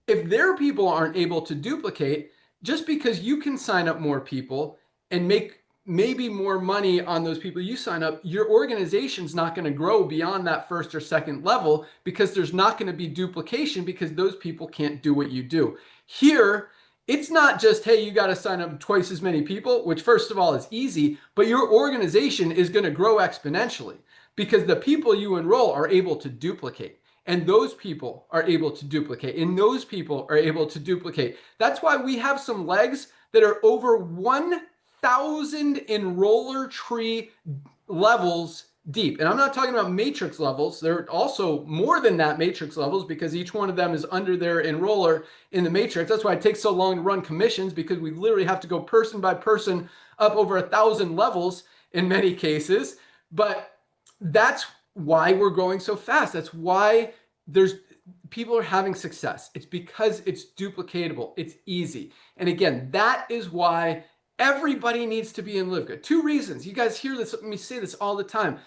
if their people aren't able to duplicate, just because you can sign up more people and make maybe more money on those people you sign up, your organization's not going to grow beyond that first or second level, because there's not going to be duplication, because those people can't do what you do. Here, it's not just, hey, you got to sign up twice as many people, which first of all is easy, but your organization is going to grow exponentially because the people you enroll are able to duplicate. And those people are able to duplicate. And those people are able to duplicate. That's why we have some legs that are over 1,000 enroller tree levels deep. And I'm not talking about matrix levels. They're also more than that matrix levels because each one of them is under their enroller in the matrix. That's why it takes so long to run commissions, because we literally have to go person by person up over 1,000 levels in many cases. But that's why we're growing so fast. That's why people are having success. It's because it's duplicatable. It's easy. And again, that is why everybody needs to be in LiveGood. 2 reasons. You guys hear this, let me say this all the time.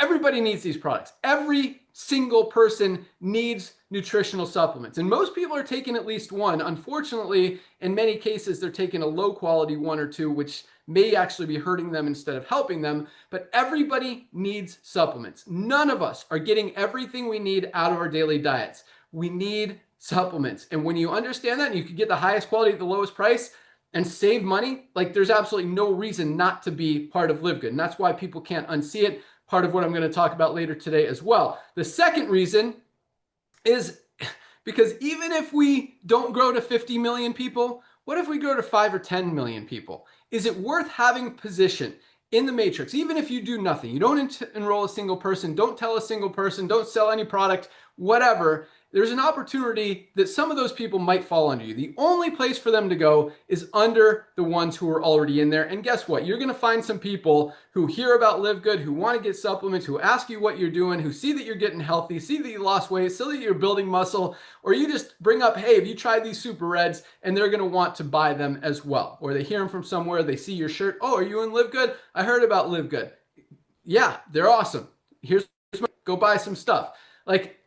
Everybody needs these products. Every single person needs nutritional supplements. And most people are taking at least one. Unfortunately, in many cases, they're taking a low quality 1 or 2, which may actually be hurting them instead of helping them. But everybody needs supplements. None of us are getting everything we need out of our daily diets. We need supplements. And when you understand that and you can get the highest quality at the lowest price and save money, like there's absolutely no reason not to be part of LiveGood. And that's why people can't unsee it. Part of what I'm going to talk about later today as well. The second reason is because even if we don't grow to 50 million people, what if we grow to 5 or 10 million people? Is it worth having position in the matrix? Even if you do nothing, you don't enroll a single person, don't tell a single person, don't sell any product, whatever, there's an opportunity that some of those people might fall under you. The only place for them to go is under the ones who are already in there. And guess what? You're going to find some people who hear about LiveGood, who want to get supplements, who ask you what you're doing, who see that you're getting healthy, see that you lost weight, see that you're building muscle, or you just bring up, hey, have you tried these super reds? And they're going to want to buy them as well. Or they hear them from somewhere, they see your shirt. Oh, are you in LiveGood? I heard about LiveGood. Yeah, they're awesome. Go buy some stuff. Like,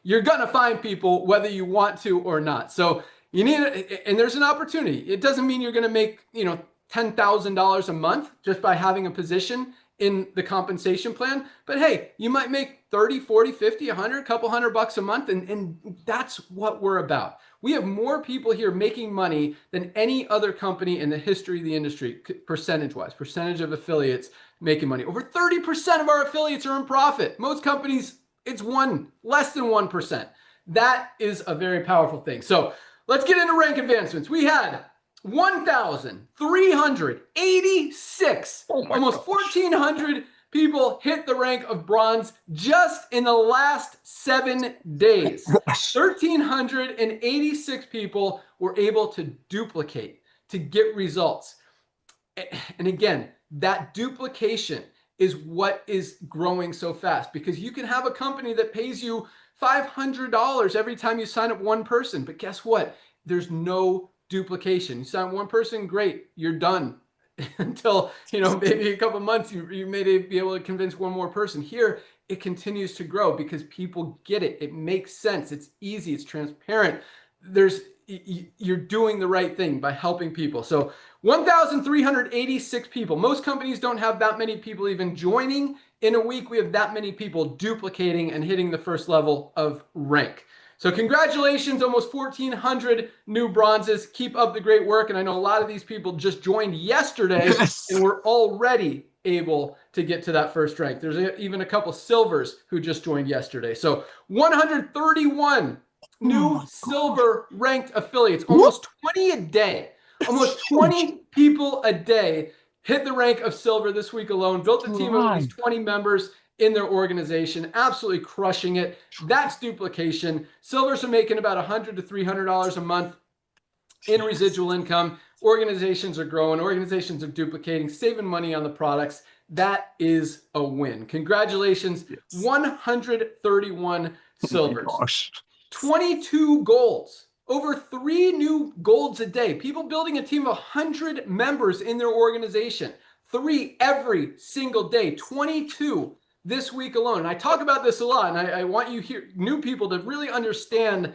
you're going to find people whether you want to or not. So you need it, and there's an opportunity. It doesn't mean you're going to make, $10,000 a month just by having a position in the compensation plan. But hey, you might make 30, 40, 50, 100, couple $100 a month. And that's what we're about. We have more people here making money than any other company in the history of the industry, percentage-wise, percentage of affiliates making money. Over 30% of our affiliates are in profit. Most companies, it's less than 1%. That is a very powerful thing. So let's get into rank advancements. We had 1,386, almost 1,400 people hit the rank of bronze just in the last 7 days. 1,386 people were able to duplicate, to get results. And again, that duplication is what is growing so fast, because you can have a company that pays you $500 every time you sign up one person. But guess what? There's no duplication. You sign one person, great, you're done. Until, maybe a couple months, you may be able to convince one more person. Here, it continues to grow because people get it. It makes sense. It's easy. It's transparent. You're doing the right thing by helping people. So 1,386 people. Most companies don't have that many people even joining in a week. We have that many people duplicating and hitting the first level of rank. So congratulations, almost 1,400 new bronzes. Keep up the great work. And I know a lot of these people just joined yesterday, and we're already able to get to that first rank. There's even a couple silvers who just joined yesterday. So 131 new silver ranked affiliates, almost 20 a day. Almost 20 people a day hit the rank of silver this week alone. Built a team of at least 20 members in their organization, absolutely crushing it. That's duplication. Silvers are making about $100 to $300 a month in residual income. Organizations are growing. Organizations are duplicating, saving money on the products. That is a win. Congratulations. Yes. 131 silvers. 22 golds. Over 3 new golds a day. People building a team of 100 members in their organization. 3 every single day. 22 this week alone. And I talk about this a lot, and I want you here, new people, to really understand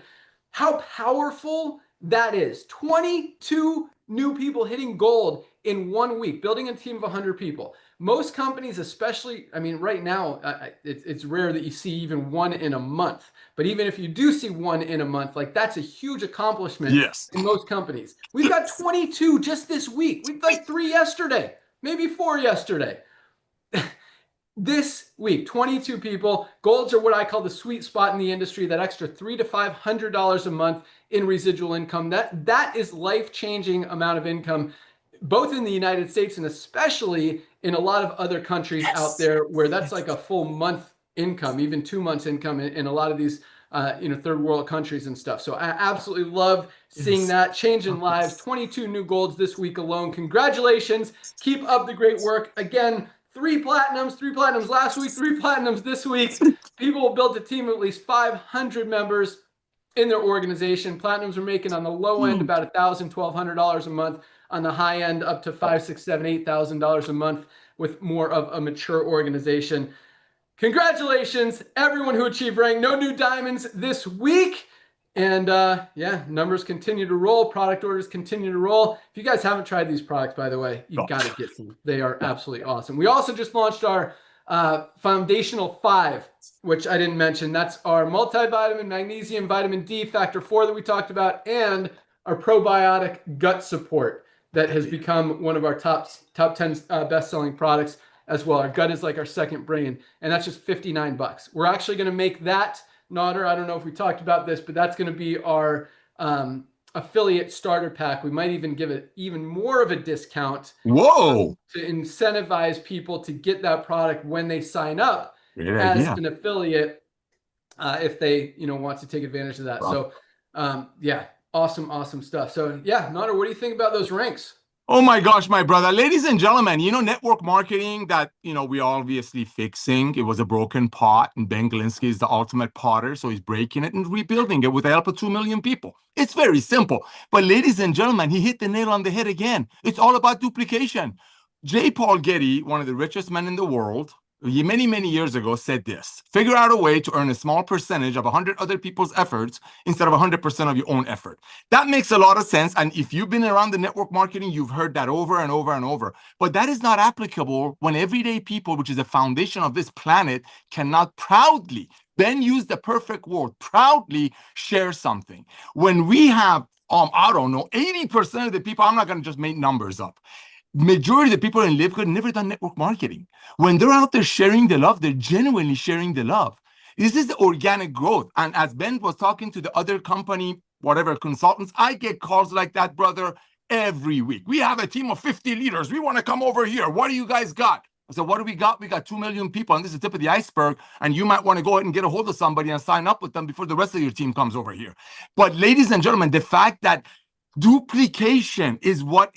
how powerful that is. 22 new people hitting gold in 1 week, building a team of 100 people. Most companies, especially, I mean, right now, it's rare that you see even one in a month. But even if you do see one in a month, like that's a huge accomplishment Yes. in most companies. We've got 22 just this week. We've like 3 yesterday, maybe 4 yesterday. This week, 22 people. Golds are what I call the sweet spot in the industry, that extra $300 to $500 a month in residual income. That is life-changing amount of income, both in the United States and especially in a lot of other countries out there where that's like a full month income, even 2 months income in a lot of these third world countries and stuff. So I absolutely love seeing that, changing lives. 22 new golds this week alone. Congratulations. Keep up the great work. Again, 3 platinums last week, 3 platinums this week. People will build a team of at least 500 members in their organization. Platinums are making on the low end about $1,000, $1,200 a month. On the high end, up to $5,000, $6,000, $7,000, $8,000 a month with more of a mature organization. Congratulations, everyone who achieved rank. No new diamonds this week. And yeah, numbers continue to roll. Product orders continue to roll. If you guys haven't tried these products, by the way, you've got to get some. They are absolutely awesome. We also just launched our Foundational 5, which I didn't mention. That's our multivitamin, magnesium, vitamin D, factor 4 that we talked about, and our probiotic gut support that has become one of our top 10 best-selling products as well. Our gut is like our second brain, and that's just $59. We're actually going to make that, Nodder, I don't know if we talked about this, but that's going to be our affiliate starter pack. We might even give it even more of a discount. Whoa! To incentivize people to get that product when they sign up as an affiliate, if they want to take advantage of that. Wow. So yeah, awesome stuff. So yeah, Nodder, what do you think about those ranks? Oh my gosh, my brother. Ladies and gentlemen, network marketing that, we are obviously fixing. It was a broken pot, and Ben Glinsky is the ultimate potter, so he's breaking it and rebuilding it with the help of 2 million people. It's very simple. But ladies and gentlemen, he hit the nail on the head again. It's all about duplication. J. Paul Getty, one of the richest men in the world, many years ago said this: figure out a way to earn a small percentage of 100 other people's efforts instead of 100% of your own effort. That makes a lot of sense. And if you've been around the network marketing, you've heard that over and over and over. But that is not applicable when everyday people, which is the foundation of this planet, cannot proudly, Ben used the perfect word, proudly share something. When we have, I don't know, 80% of the people, I'm not going to just make numbers up. Majority of the people in LiveGood never done network marketing. When they're out there sharing the love, they're genuinely sharing the love. This is the organic growth. And as Ben was talking to the other company, whatever consultants, I get calls like that, brother, every week. We have a team of 50 leaders. We want to come over here. What do you guys got? I said, what do we got? We got 2 million people, and this is the tip of the iceberg. And you might want to go ahead and get a hold of somebody and sign up with them before the rest of your team comes over here. But ladies and gentlemen, the fact that duplication is what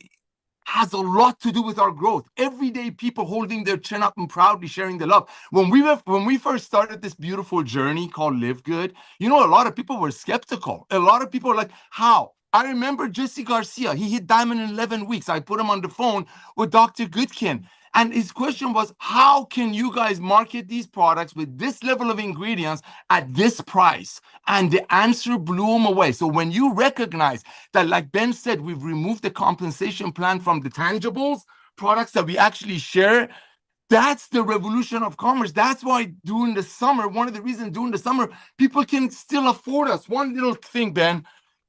has a lot to do with our growth. Everyday people holding their chin up and proudly sharing the love. When we first started this beautiful journey called LiveGood, a lot of people were skeptical. A lot of people were like, how? I remember Jesse Garcia. He hit diamond in 11 weeks. I put him on the phone with Dr. Goodkin. And his question was, how can you guys market these products with this level of ingredients at this price? And the answer blew him away. So when you recognize that, like Ben said, we've removed the compensation plan from the tangibles, products that we actually share, that's the revolution of commerce. That's why during the summer, one of the reasons during the summer, people can still afford us. One little thing, Ben,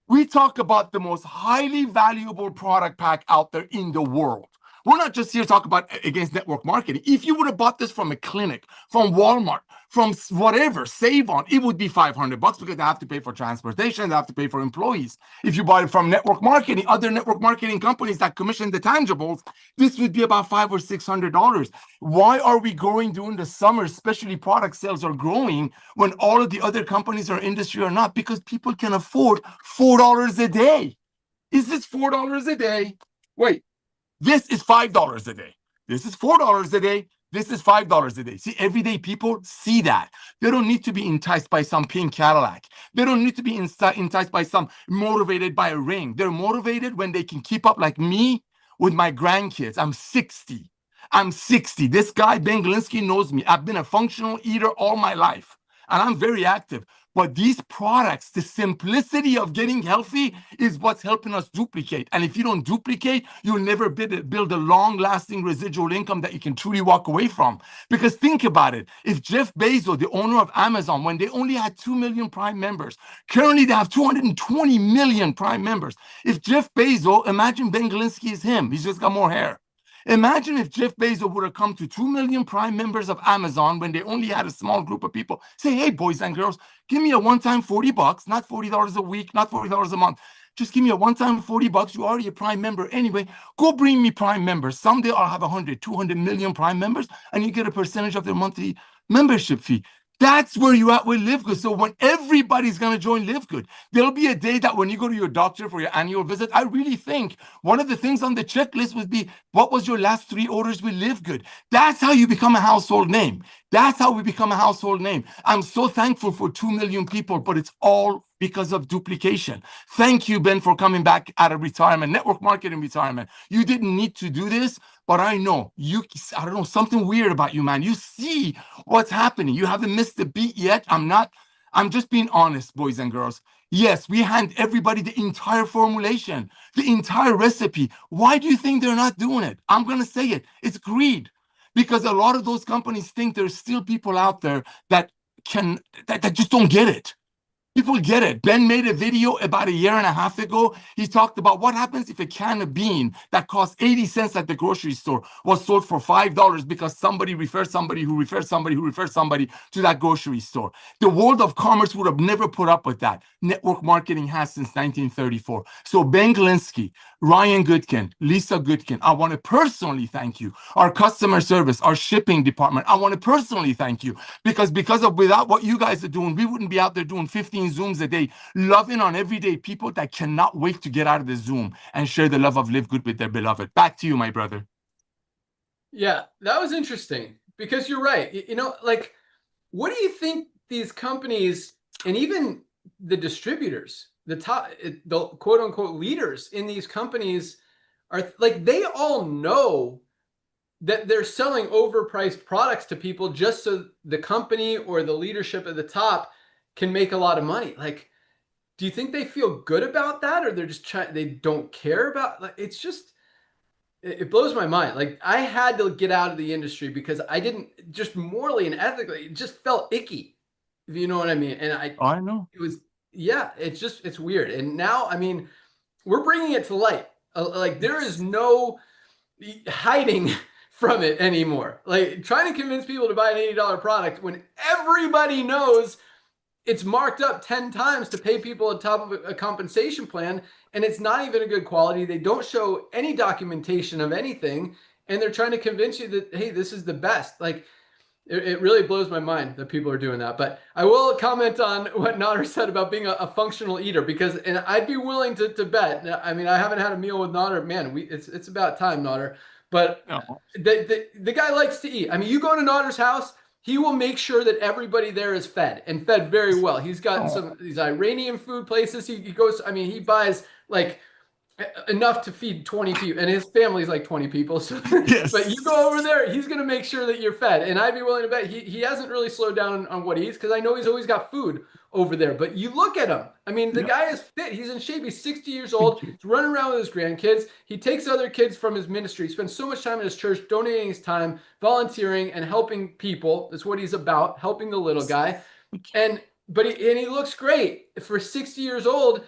we talk about the most highly valuable product pack out there in the world. We're not just here to talk about against network marketing. If you would have bought this from a clinic, from Walmart, from whatever, Save On, it would be $500 because they have to pay for transportation, they have to pay for employees. If you bought it from network marketing, other network marketing companies that commission the tangibles, this would be about $500 or $600. Why are we growing during the summer, especially product sales are growing when all of the other companies or industry are not? Because people can afford $4 a day. Is this $4 a day? Wait. This is $5 a day. This is $4 a day. This is $5 a day. See, everyday people see that. They don't need to be enticed by some pink Cadillac. They don't need to be enticed by some motivated by a ring. They're motivated when they can keep up like me with my grandkids. I'm 60. This guy, Ben Glinsky, knows me. I've been a functional eater all my life. and I'm very active. But these products, the simplicity of getting healthy is what's helping us duplicate. And if you don't duplicate, you'll never build a long-lasting residual income that you can truly walk away from. Because think about it. If Jeff Bezos, the owner of Amazon, when they only had 2 million Prime members, currently they have 220 million Prime members. If Jeff Bezos, imagine Ben Galinsky is him. He's just got more hair. Imagine if Jeff Bezos would have come to 2 million Prime members of Amazon when they only had a small group of people. Say, hey, boys and girls, give me a one-time $40, not $40 a week, not $40 a month. Just give me a one-time $40. You're already a Prime member anyway. Go bring me Prime members. Someday I'll have 100, 200 million Prime members, and you get a percentage of their monthly membership fee. That's where you at with LiveGood. So when everybody's going to join LiveGood, there'll be a day that when you go to your doctor for your annual visit, I really think one of the things on the checklist would be, what was your last 3 orders with LiveGood? That's how you become a household name. That's how we become a household name. I'm so thankful for 2 million people, but it's all because of duplication. Thank you, Ben, for coming back out of retirement, network marketing retirement. You didn't need to do this, but I know I don't know, something weird about you, man. You see what's happening. You haven't missed the beat yet. I'm just being honest, boys and girls. Yes, we hand everybody the entire formulation, the entire recipe. Why do you think they're not doing it? I'm going to say it. It's greed. Because a lot of those companies think there's still people out there that just don't get it. People get it. Ben made a video about 1.5 years ago. He talked about what happens if a can of bean that costs 80 cents at the grocery store was sold for $5 because somebody referred somebody who referred somebody who referred somebody to that grocery store. The world of commerce would have never put up with that. Network marketing has since 1934. So Ben Galinsky, Ryan Goodkin, Lisa Goodkin, I want to personally thank you. Our customer service, our shipping department, I want to personally thank you because without what you guys are doing, we wouldn't be out there doing 15 Zooms a day, loving on everyday people that cannot wait to get out of the Zoom and share the love of LiveGood with their beloved. Back to you, my brother. Yeah, that was interesting because you're right. You know, like, what do you think these companies and even the distributors, the quote unquote leaders in these companies are like? They all know that they're selling overpriced products to people just so the company or the leadership at the top can make a lot of money. Like, do you think they feel good about that, or they're just they don't care about? Like, it's just, it blows my mind. Like, I had to get out of the industry because I didn't, just morally and ethically, it just felt icky, if you know what I mean. And I know it was, yeah, it's weird. And now, I mean, we're bringing it to light. Like, there is no hiding from it anymore. Like, trying to convince people to buy an $80 product when everybody knows it's marked up 10 times to pay people on top of a compensation plan, and it's not even a good quality. They don't show any documentation of anything, and they're trying to convince you that, hey, this is the best. Like, it really blows my mind that people are doing that. But I will comment on what Nader said about being a functional eater, because, and I'd be willing to bet. I mean, I haven't had a meal with Nader. Man, it's about time, Nader. But the guy likes to eat. I mean, you go to Nader's house, he will make sure that everybody there is fed, and fed very well. He's got some these Iranian food places. He goes, I mean, he buys like enough to feed 20 people, and his family's like 20 people. So, yes. But you go over there, he's going to make sure that you're fed. And I'd be willing to bet he hasn't really slowed down on what he eats, because I know he's always got food over there. But you look at him. I mean, the guy is fit. He's in shape. He's 60 years old. He's running around with his grandkids. He takes other kids from his ministry. He spends so much time in his church, donating his time, volunteering, and helping people. That's what he's about, helping the little guy. But he looks great for 60 years old,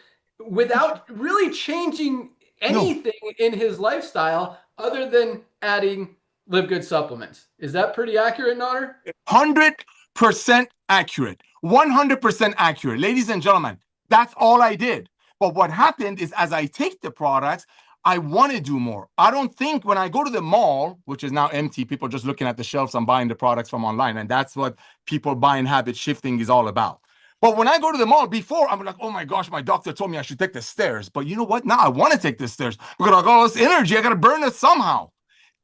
without really changing anything in his lifestyle other than adding LiveGood supplements. Is that pretty accurate, Nader? 100% accurate. 100% accurate. Ladies and gentlemen, that's all I did. But what happened is, as I take the products, I want to do more. I don't think when I go to the mall, which is now empty, people just looking at the shelves and buying the products from online. And that's what people buying habit shifting is all about. But when I go to the mall, before, I'm like, oh my gosh, my doctor told me I should take the stairs. But you know what? Now I want to take the stairs because I got all this energy. I got to burn it somehow.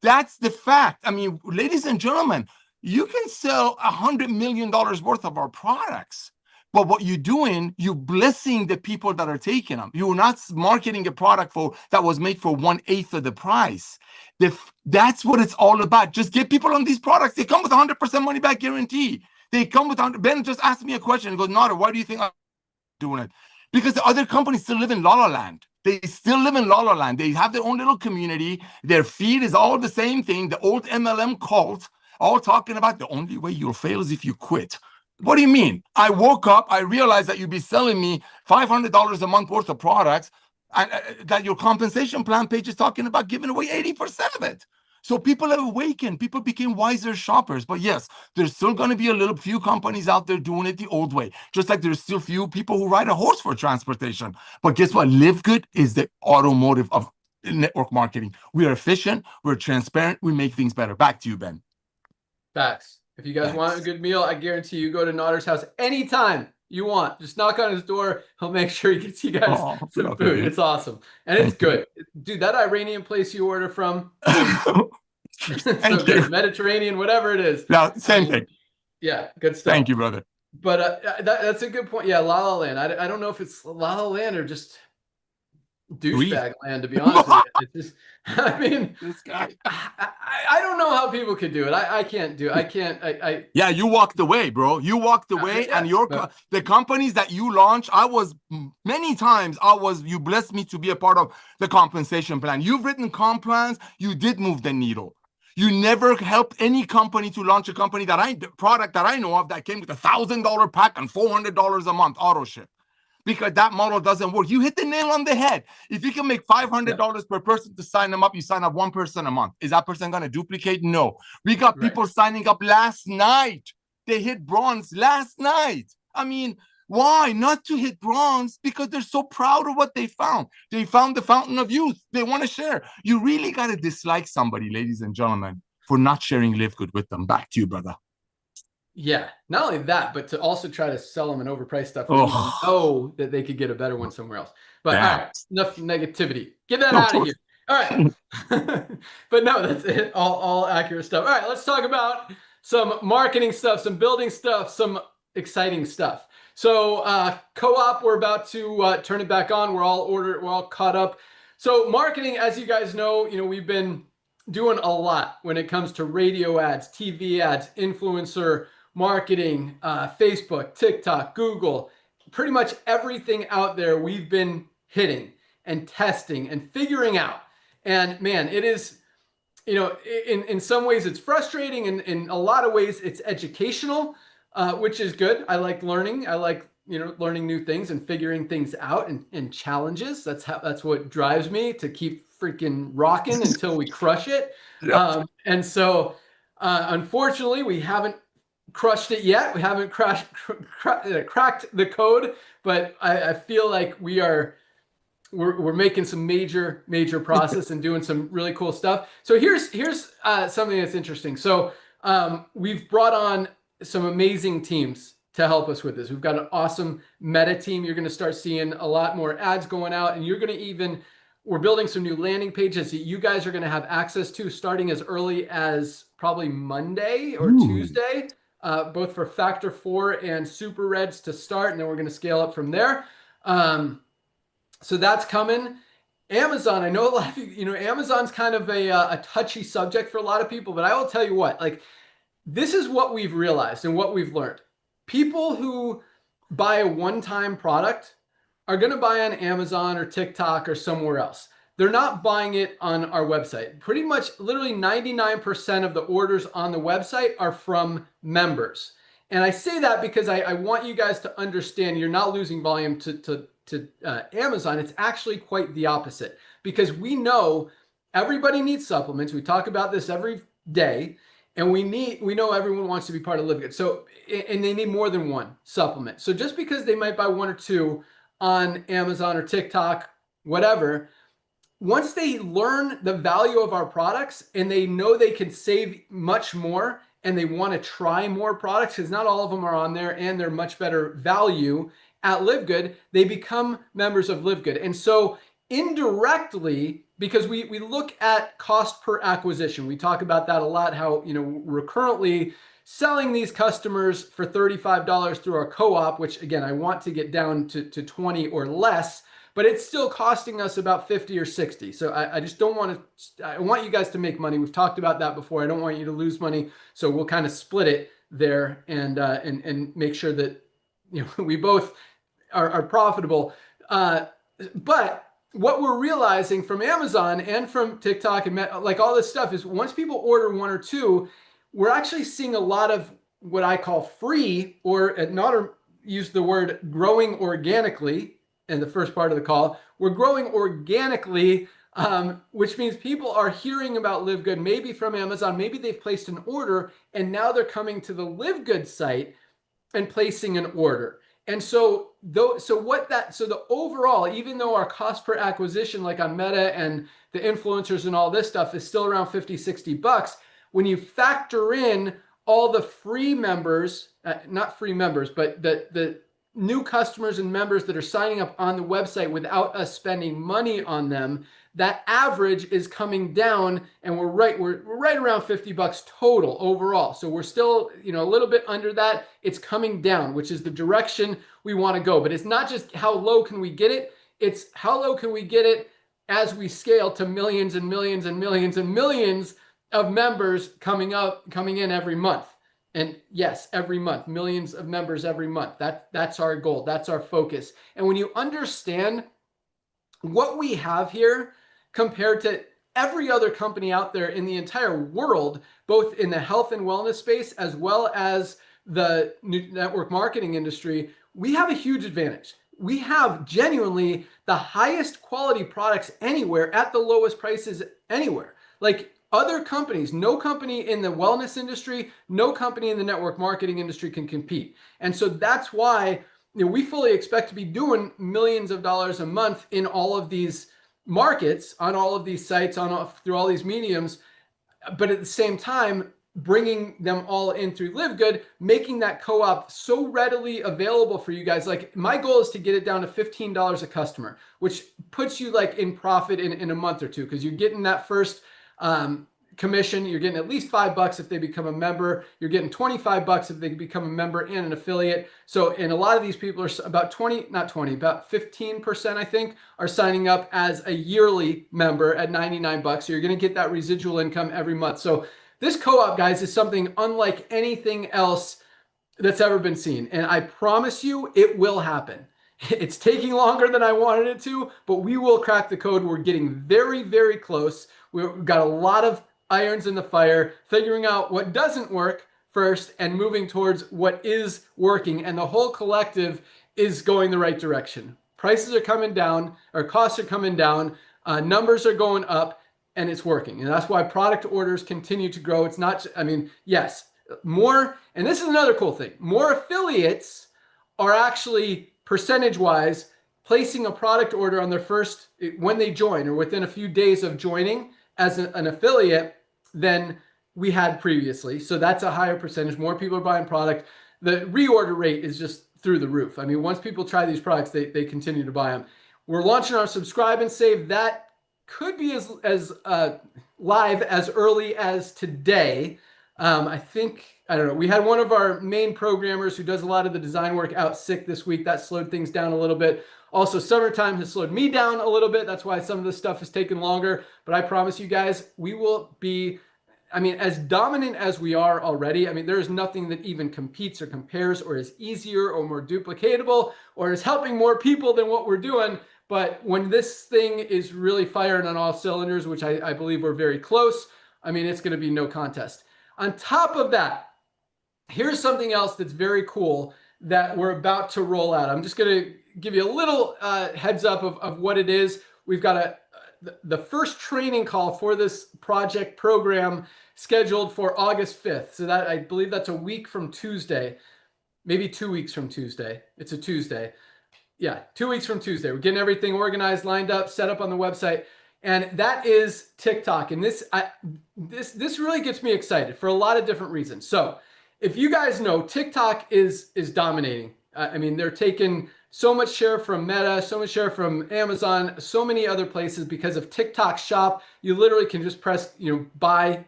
That's the fact. I mean, ladies and gentlemen, you can sell $100 million worth of our products. But what you're doing, you're blessing the people that are taking them. You're not marketing a product that was made for 1/8 of the price. That's what it's all about. Just get people on these products. They come with 100% money back guarantee. They come without. Ben just asked me a question. He goes, Nada, why do you think I'm doing it? Because the other companies still live in La La Land. They still live in La La Land. They have their own little community. Their feed is all the same thing. The old MLM cult, all talking about the only way you'll fail is if you quit. What do you mean? I woke up, I realized that you'd be selling me $500 a month worth of products, and that your compensation plan page is talking about giving away 80% of it. So people have awakened. People became wiser shoppers. But yes, there's still going to be a little few companies out there doing it the old way. Just like there's still few people who ride a horse for transportation. But guess what? LiveGood is the automotive of network marketing. We are efficient. We're transparent. We make things better. Back to you, Ben. Facts. If you guys want a good meal, I guarantee you go to Notter's house anytime you want. Just knock on his door. He'll make sure he gets you guys some food. It's awesome. And it's good. Dude, that Iranian place you order from, so good. Mediterranean, whatever it is. Yeah, same thing. Yeah, good stuff. Thank you, brother. But that's a good point. Yeah, La La Land. I don't know if it's La La Land or just douchebag land, to be honest with you. It's just, I mean, this guy. I don't know how people could do it. I can't do it. I can't. Yeah, you walked away, bro. You walked away, and the companies that you launched, you blessed me to be a part of the compensation plan. You've written comp plans. You did move the needle. You never helped any company to launch a product that I know of that came with $1,000 pack and $400 a month auto ship. Because that model doesn't work. You hit the nail on the head. If you can make $500 per person to sign them up, you sign up one person a month. Is that person going to duplicate? No. We got people signing up last night. They hit bronze last night. I mean, why not to hit bronze? Because they're so proud of what they found. They found the fountain of youth. They want to share. You really got to dislike somebody, ladies and gentlemen, for not sharing LiveGood with them. Back to you, brother. Yeah, not only that, but to also try to sell them an overpriced stuff when you know that they could get a better one somewhere else. But all right, enough negativity. Get that out of here. All right. But no, that's it. All accurate stuff. All right, let's talk about some marketing stuff, some building stuff, some exciting stuff. So co-op, we're about to turn it back on. We're all caught up. So marketing, as you guys know, we've been doing a lot when it comes to radio ads, TV ads, influencer marketing, Facebook, TikTok, Google, pretty much everything out there we've been hitting and testing and figuring out. And man, it is, in some ways it's frustrating, and in a lot of ways it's educational, which is good. I like learning. I like, learning new things and figuring things out and challenges. That's what drives me to keep freaking rocking until we crush it. Yep. And so, unfortunately, we haven't crushed it yet. We haven't cracked the code, but I feel like we're making some major process and doing some really cool stuff. So here's something that's interesting. So we've brought on some amazing teams to help us with this. We've got an awesome meta team. You're going to start seeing a lot more ads going out, and you're going to we're building some new landing pages that you guys are going to have access to starting as early as probably Monday or Tuesday, both for Factor 4 and Super Reds to start, and then we're going to scale up from there. So that's coming. Amazon, I know a lot of you, Amazon's kind of a touchy subject for a lot of people, but I will tell you what, this is what we've realized and what we've learned. People who buy a one-time product are going to buy on Amazon or TikTok or somewhere else. They're not buying it on our website. Pretty much literally 99% of the orders on the website are from members. And I say that because I want you guys to understand you're not losing volume to Amazon. It's actually quite the opposite, because we know everybody needs supplements. We talk about this every day. And we know everyone wants to be part of LiveGood. So, and they need more than one supplement. So just because they might buy one or two on Amazon or TikTok, whatever, once they learn the value of our products and they know they can save much more and they want to try more products, because not all of them are on there and they're much better value at LiveGood, they become members of LiveGood. And so indirectly, because we look at cost per acquisition, we talk about that a lot, how we're currently selling these customers for $35 through our co-op, which again, I want to get down to 20 or less, but it's still costing us about 50 or 60. So I just don't want to, I want you guys to make money. We've talked about that before. I don't want you to lose money. So we'll kind of split it there and make sure that we both are profitable. But what we're realizing from Amazon and from TikTok and like all this stuff is once people order one or two, we're actually seeing a lot of what I call free, or not use the word growing organically in the first part of the call. We're growing organically, which means people are hearing about LiveGood, maybe from Amazon, maybe they've placed an order, and now they're coming to the LiveGood site and placing an order. And so the overall, even though our cost per acquisition, like on Meta and the influencers and all this stuff, is still around 50, 60 bucks, when you factor in all the free members, not free members, but the new customers and members that are signing up on the website without us spending money on them, that average is coming down, and we're right around 50 bucks total overall. So we're still, a little bit under that. It's coming down, which is the direction we want to go. But it's not just how low can we get it, it's how low can we get it as we scale to millions and millions and millions and millions of members coming in every month. And yes, every month, millions of members every month. That's our goal. That's our focus. And when you understand what we have here compared to every other company out there in the entire world, both in the health and wellness space, as well as the network marketing industry, we have a huge advantage. We have genuinely the highest quality products anywhere at the lowest prices anywhere. Like other companies, no company in the wellness industry, no company in the network marketing industry can compete. And so that's why we fully expect to be doing millions of dollars a month in all of these markets, on all of these sites, through all these mediums, but at the same time, bringing them all in through LiveGood, making that co-op so readily available for you guys. Like my goal is to get it down to $15 a customer, which puts you like in profit in a month or two, because you're getting that first commission. You're getting at least $5 if they become a member. You're getting $25 if they become a member and an affiliate. So, and a lot of these people are about 15%, I think, are signing up as a yearly member at $99. So you're going to get that residual income every month. So this co-op, guys, is something unlike anything else that's ever been seen. And I promise you it will happen. It's taking longer than I wanted it to, but we will crack the code. We're getting very, very close. We've got a lot of irons in the fire, figuring out what doesn't work first and moving towards what is working. And the whole collective is going the right direction. Prices are coming down, or costs are coming down, numbers are going up, and it's working. And that's why product orders continue to grow. It's not, yes, more, and this is another cool thing, more affiliates are actually percentage-wise placing a product order on their first, when they join or within a few days of joining as an affiliate than we had previously. So that's a higher percentage. More people are buying product. The reorder rate is just through the roof. Once people try these products, they continue to buy them. We're launching our subscribe and save. That could be as live as early as today. I don't know. We had one of our main programmers who does a lot of the design work out sick this week. That slowed things down a little bit. Also, summertime has slowed me down a little bit. That's why some of this stuff is taking longer. But I promise you guys, we will be, as dominant as we are already. There is nothing that even competes or compares or is easier or more duplicatable or is helping more people than what we're doing. But when this thing is really firing on all cylinders, which I believe we're very close, it's going to be no contest. On top of that, here's something else that's very cool that we're about to roll out. I'm just going to give you a little heads up of what it is. We've got the first training call for this project program scheduled for August 5th. So that, I believe that's a week from Tuesday, maybe 2 weeks from Tuesday. It's a Tuesday. Yeah, 2 weeks from Tuesday. We're getting everything organized, lined up, set up on the website. And that is TikTok. And this really gets me excited for a lot of different reasons. So if you guys know, TikTok is dominating. They're taking so much share from Meta, so much share from Amazon, so many other places because of TikTok Shop. You literally can just press, buy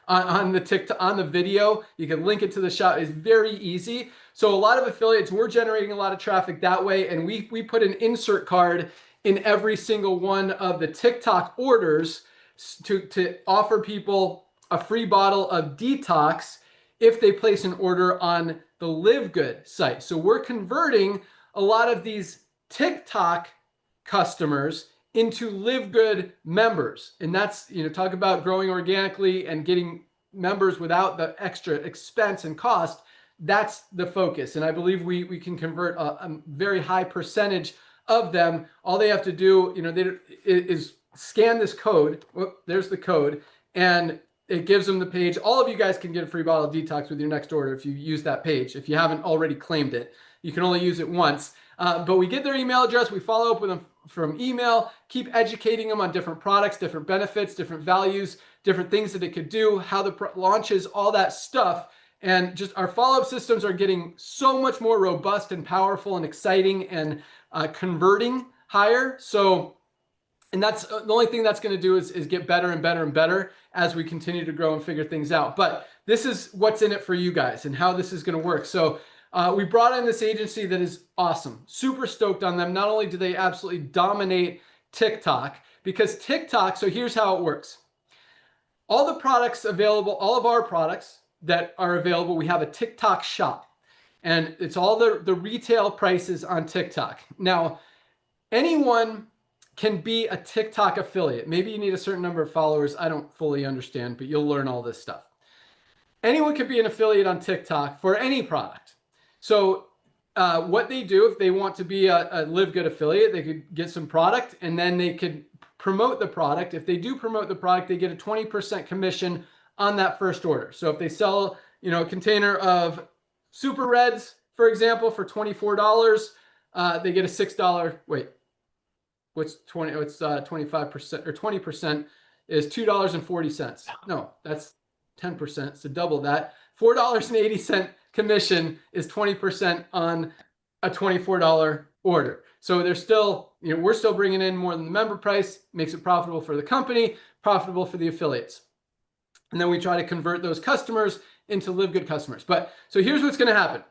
on the video. You can link it to the shop. It's very easy. So a lot of affiliates, we're generating a lot of traffic that way. And we put an insert card in every single one of the TikTok orders to offer people a free bottle of Detox if they place an order on the LiveGood site. So we're converting a lot of these TikTok customers into LiveGood members. And that's, talk about growing organically and getting members without the extra expense and cost. That's the focus. And I believe we can convert a very high percentage of them. All they have to do, is scan this code. Whoop, there's the code. And it gives them the page. All of you guys can get a free bottle of detox with your next order if you use that page. If you haven't already claimed it, you can only use it once. But we get their email address. We follow up with them from email, keep educating them on different products, different benefits, different values, different things that it could do, how the launches, all that stuff. And just our follow-up systems are getting so much more robust and powerful and exciting and converting higher. So, and that's the only thing that's going to do is get better and better and better as we continue to grow and figure things out. But this is what's in it for you guys and how this is going to work. So we brought in this agency that is awesome. Super stoked on them. Not only do they absolutely dominate TikTok, because TikTok, so here's how it works. All the products available, all of our products that are available, we have a TikTok shop. And it's all the retail prices on TikTok. Now, anyone can be a TikTok affiliate. Maybe you need a certain number of followers. I don't fully understand, but you'll learn all this stuff. Anyone can be an affiliate on TikTok for any product. So what they do, if they want to be a LiveGood affiliate, they could get some product and then they could promote the product. If they do promote the product, they get a 20% commission on that first order. So if they sell, a container of Super Reds, for example, for $24, they get a $6, wait, what's 20? It's 25% or 20% is $2.40. No, that's 10%. So double that. $4.80 commission is 20% on a $24 order. So they're still, we're still bringing in more than the member price, makes it profitable for the company, profitable for the affiliates. And then we try to convert those customers into LiveGood customers. But so here's what's going to happen.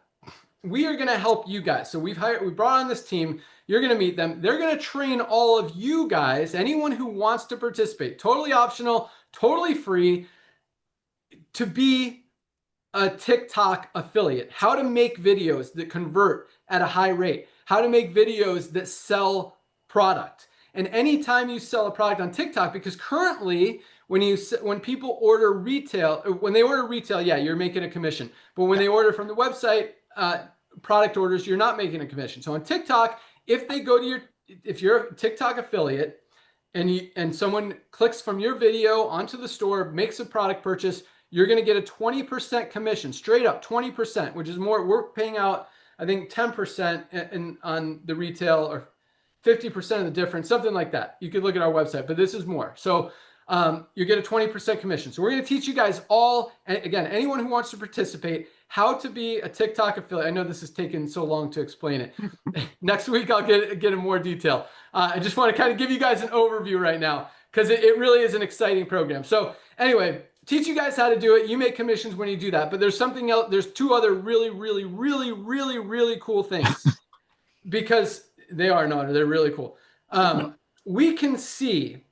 We are going to help you guys. So we brought on this team. You're going to meet them. They're going to train all of you guys, anyone who wants to participate, totally optional, totally free, to be a TikTok affiliate, how to make videos that convert at a high rate, how to make videos that sell product. And anytime you sell a product on TikTok, because currently when people order retail, when they order retail, yeah, you're making a commission. But when they order from the website, product orders, you're not making a commission. So on TikTok, if they go to if you're a TikTok affiliate and someone clicks from your video onto the store, makes a product purchase, you're going to get a 20% commission, straight up 20%, which is more. We're paying out, I think, 10% on the retail, or 50% of the difference, something like that. You could look at our website, but this is more. So you get a 20% commission. So we're going to teach you guys all, and again, anyone who wants to participate, how to be a TikTok affiliate. I know this has taken so long to explain it. Next week, I'll get in more detail. I just want to kind of give you guys an overview right now, because it really is an exciting program. So anyway, teach you guys how to do it. You make commissions when you do that. But there's something else. There's two other really, really, really, really, really cool things, because they're really cool. We can see,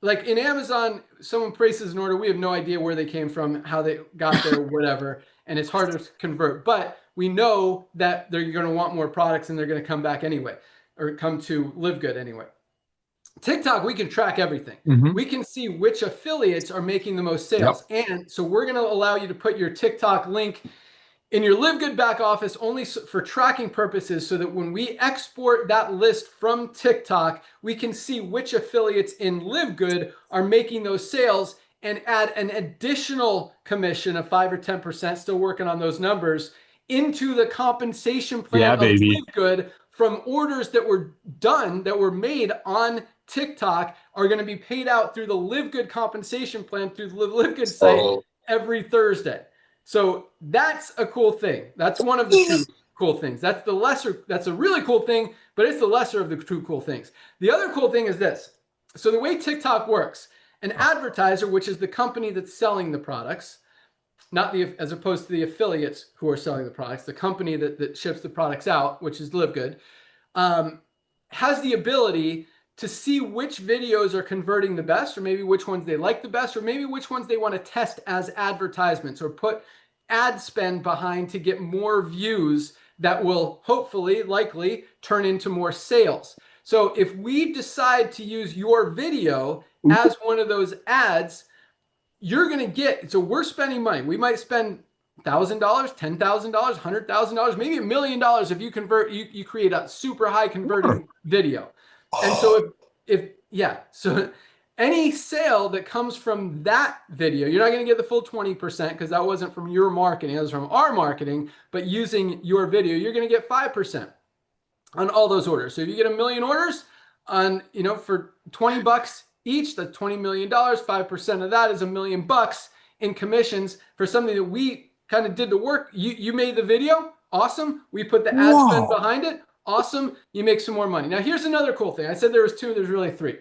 like in Amazon, someone places an order. We have no idea where they came from, how they got there, whatever. And it's hard to convert. But we know that they're going to want more products and they're going to come back anyway, or come to LiveGood anyway. TikTok, we can track everything. Mm-hmm. We can see which affiliates are making the most sales. Yep. And so we're going to allow you to put your TikTok link in your LiveGood back office only for tracking purposes, so that when we export that list from TikTok, we can see which affiliates in LiveGood are making those sales and add an additional commission of 5 or 10%, still working on those numbers, into the compensation plan of LiveGood from orders that were done, that were made on TikTok, are going to be paid out through the LiveGood compensation plan through the LiveGood site every Thursday. So that's a cool thing. That's one of the two cool things. That's a really cool thing, but it's the lesser of the two cool things. The other cool thing is this. So the way TikTok works, an advertiser, which is the company that's selling the products, as opposed to the affiliates who are selling the products, the company that ships the products out, which is LiveGood, has the ability to see which videos are converting the best, or maybe which ones they like the best, or maybe which ones they want to test as advertisements or put ad spend behind to get more views that will hopefully, likely turn into more sales. So if we decide to use your video as one of those ads, you're going to get, so we're spending money. We might spend $1,000, $10,000, $100,000, maybe $1 million if you convert, you create a super high converting video. And so so any sale that comes from that video, you're not going to get the full 20% because that wasn't from your marketing, it was from our marketing, but using your video, you're going to get 5% on all those orders. So if you get 1 million orders on, for $20 each, that's $20 million, 5% of that is $1 million in commissions for something that we kind of did the work. You made the video, awesome. We put the ad spend behind it, awesome. You make some more money. Now here's another cool thing. I said there was 2, there's really 3.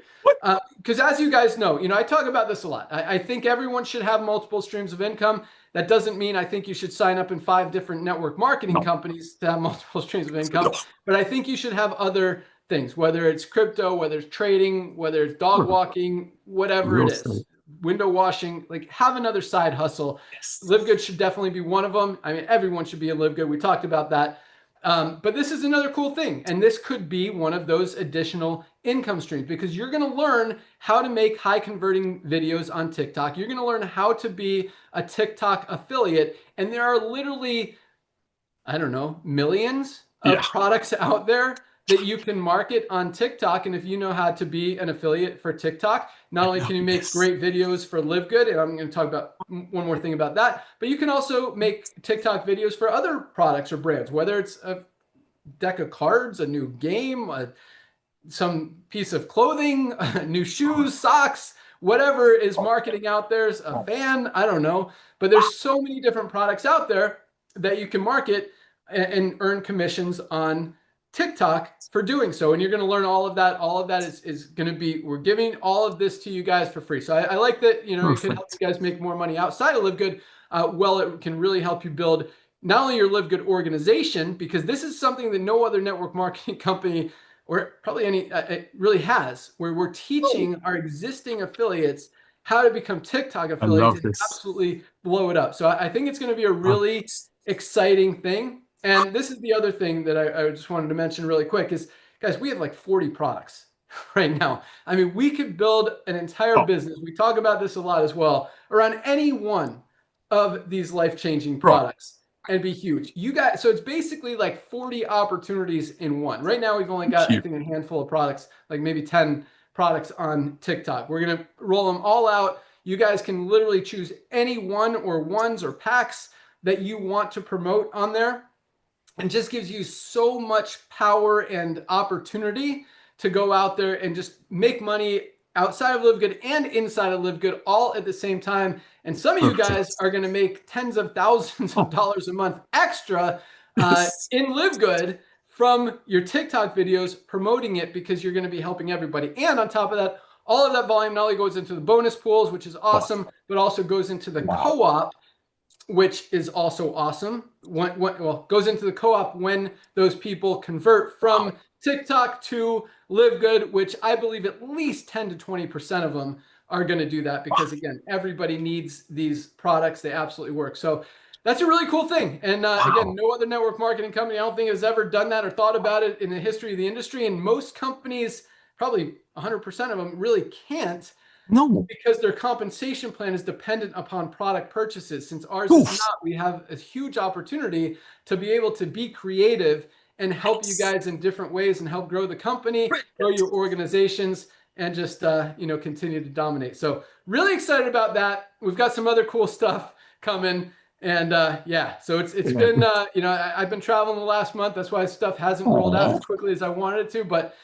Because as you guys know, I talk about this a lot. I think everyone should have multiple streams of income. That doesn't mean I think you should sign up in 5 different network marketing companies to have multiple streams of income, but I think you should have other things, whether it's crypto, whether it's trading, whether it's dog walking, whatever it is, window washing, like have another side hustle. LiveGood should definitely be one of them. I mean, everyone should be in LiveGood. We talked about that. But this is another cool thing. And this could be one of those additional income streams because you're going to learn how to make high converting videos on TikTok. You're going to learn how to be a TikTok affiliate. And there are literally, I don't know, millions of products out there that you can market on TikTok. And if you know how to be an affiliate for TikTok, not only can you make great videos for LiveGood, and I'm going to talk about one more thing about that, but you can also make TikTok videos for other products or brands, whether it's a deck of cards, a new game, some piece of clothing, new shoes, socks, whatever is marketing out there's a fan, I don't know, but there's so many different products out there that you can market and earn commissions on TikTok for doing so. And you're going to learn all of that. All of that is going to be, we're giving all of this to you guys for free. So I like that, it can help you guys make more money outside of LiveGood. It can really help you build not only your LiveGood organization, because this is something that no other network marketing company or probably any it really has, where we're teaching our existing affiliates how to become TikTok affiliates and absolutely blow it up. So I think it's going to be a really exciting thing. And this is the other thing that I just wanted to mention really quick is, guys, we have like 40 products right now. I mean, we could build an entire business. We talk about this a lot as well around any one of these life-changing products and be huge. You guys, so it's basically like 40 opportunities in one. Right now, we've only got, I think, a handful of products, like maybe 10 products on TikTok. We're going to roll them all out. You guys can literally choose any one or ones or packs that you want to promote on there. And just gives you so much power and opportunity to go out there and just make money outside of LiveGood and inside of LiveGood all at the same time. And some of you guys are going to make tens of thousands of dollars a month extra in LiveGood from your TikTok videos promoting it because you're going to be helping everybody. And on top of that, all of that volume not only goes into the bonus pools, which is awesome, but also goes into the co-op, which is also awesome. Goes into the co-op when those people convert from TikTok to LiveGood, which I believe at least 10 to 20% of them are going to do that because, again, everybody needs these products. They absolutely work. So that's a really cool thing. And again, no other network marketing company, I don't think, has ever done that or thought about it in the history of the industry. And most companies, probably 100% of them, really can't. No, because their compensation plan is dependent upon product purchases. Since ours is not, we have a huge opportunity to be able to be creative and help you guys in different ways and help grow the company, grow your organizations, and just continue to dominate. So really excited about that. We've got some other cool stuff coming, and so it's been I've been traveling the last month. That's why stuff hasn't rolled out as quickly as I wanted it to, but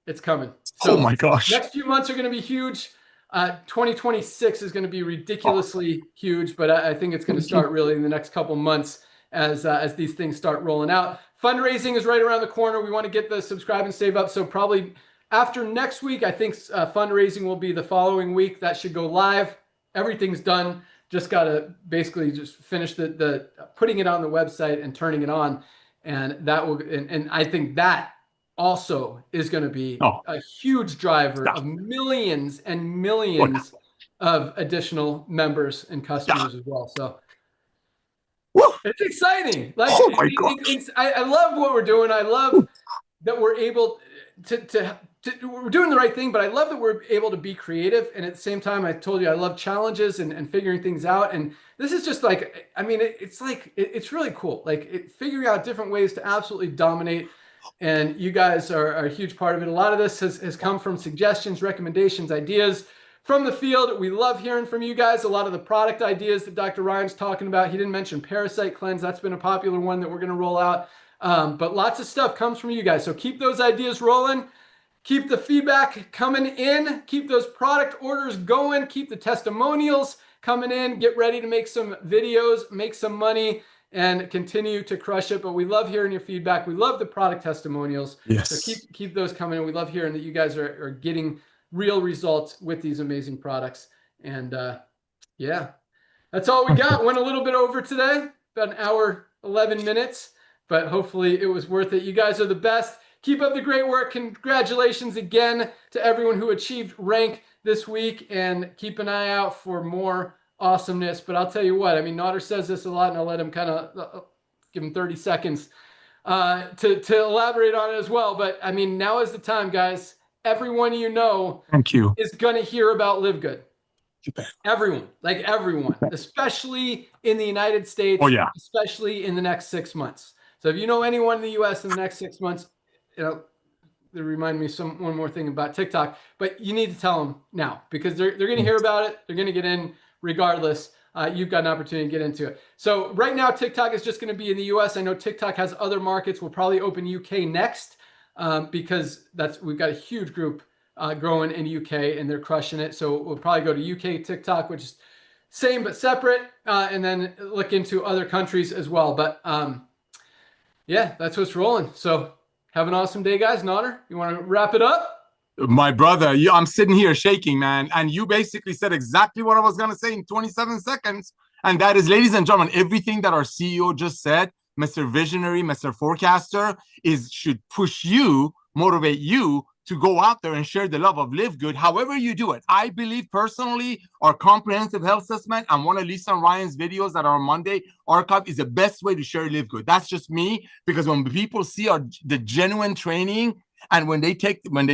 it's coming. So oh my gosh. Next few months are going to be huge. 2026 is going to be ridiculously huge, but I think it's going to start really in the next couple months as these things start rolling out. Fundraising is right around the corner. We want to get the subscribe and save up. So probably after next week, I think fundraising will be the following week. That should go live. Everything's done. Just got to basically just finish the putting it on the website and turning it on. And that will, and I think that also is going to be a huge driver of millions and millions of additional members and customers as well. So It's exciting. Like, Oh my God. I love what we're doing. I love that we're able to we're doing the right thing, but I love that we're able to be creative. And at the same time, I told you I love challenges and figuring things out. And this is just like, I mean, it's really cool. Like figuring out different ways to absolutely dominate. And you guys are a huge part of it. A lot of this has come from suggestions, recommendations, ideas from the field. We love hearing from you guys. A lot of the product ideas that Dr. Ryan's talking about. He didn't mention Parasite Cleanse. That's been a popular one that we're going to roll out. But lots of stuff comes from you guys. So keep those ideas rolling. Keep the feedback coming in. Keep those product orders going. Keep the testimonials coming in. Get ready to make some videos, make some money, and continue to crush it. But we love hearing your feedback. We love the product testimonials. Yes. So keep those coming in. We love hearing that you guys are getting real results with these amazing products. And yeah, that's all we got. Went a little bit over today, about an hour, 11 minutes, but hopefully it was worth it. You guys are the best. Keep up the great work. Congratulations again to everyone who achieved rank this week, and keep an eye out for more awesomeness. But I'll tell you what, I mean, Notter says this a lot, and I'll let him kind of give him 30 seconds to elaborate on it as well. But I mean, now is the time, guys. Everyone you know Thank you. is going to hear about LiveGood. Everyone, like everyone, especially in the United States, Oh, yeah. especially in the next 6 months. So if you know anyone in the US in the next 6 months, you know, they remind me one more thing about TikTok, but you need to tell them now, because they're going to hear about it. They're going to get in regardless. You've got an opportunity to get into it. So right now, TikTok is just going to be in the US. I know TikTok has other markets. We'll probably open UK next, because we've got a huge group growing in UK, and they're crushing it. So we'll probably go to UK TikTok, which is same but separate, and then look into other countries as well. But yeah, that's what's rolling. So have an awesome day, guys. Notter, you want to wrap it up? My brother, I'm sitting here shaking, man. And you basically said exactly what I was going to say in 27 seconds. And that is, ladies and gentlemen, everything that our CEO just said, Mr. Visionary, Mr. Forecaster, should push you, motivate you to go out there and share the love of LiveGood, however you do it. I believe personally, our comprehensive health assessment and one of Lisa and Ryan's videos that are on Monday archive is the best way to share LiveGood. That's just me, because when people see the genuine training, and when they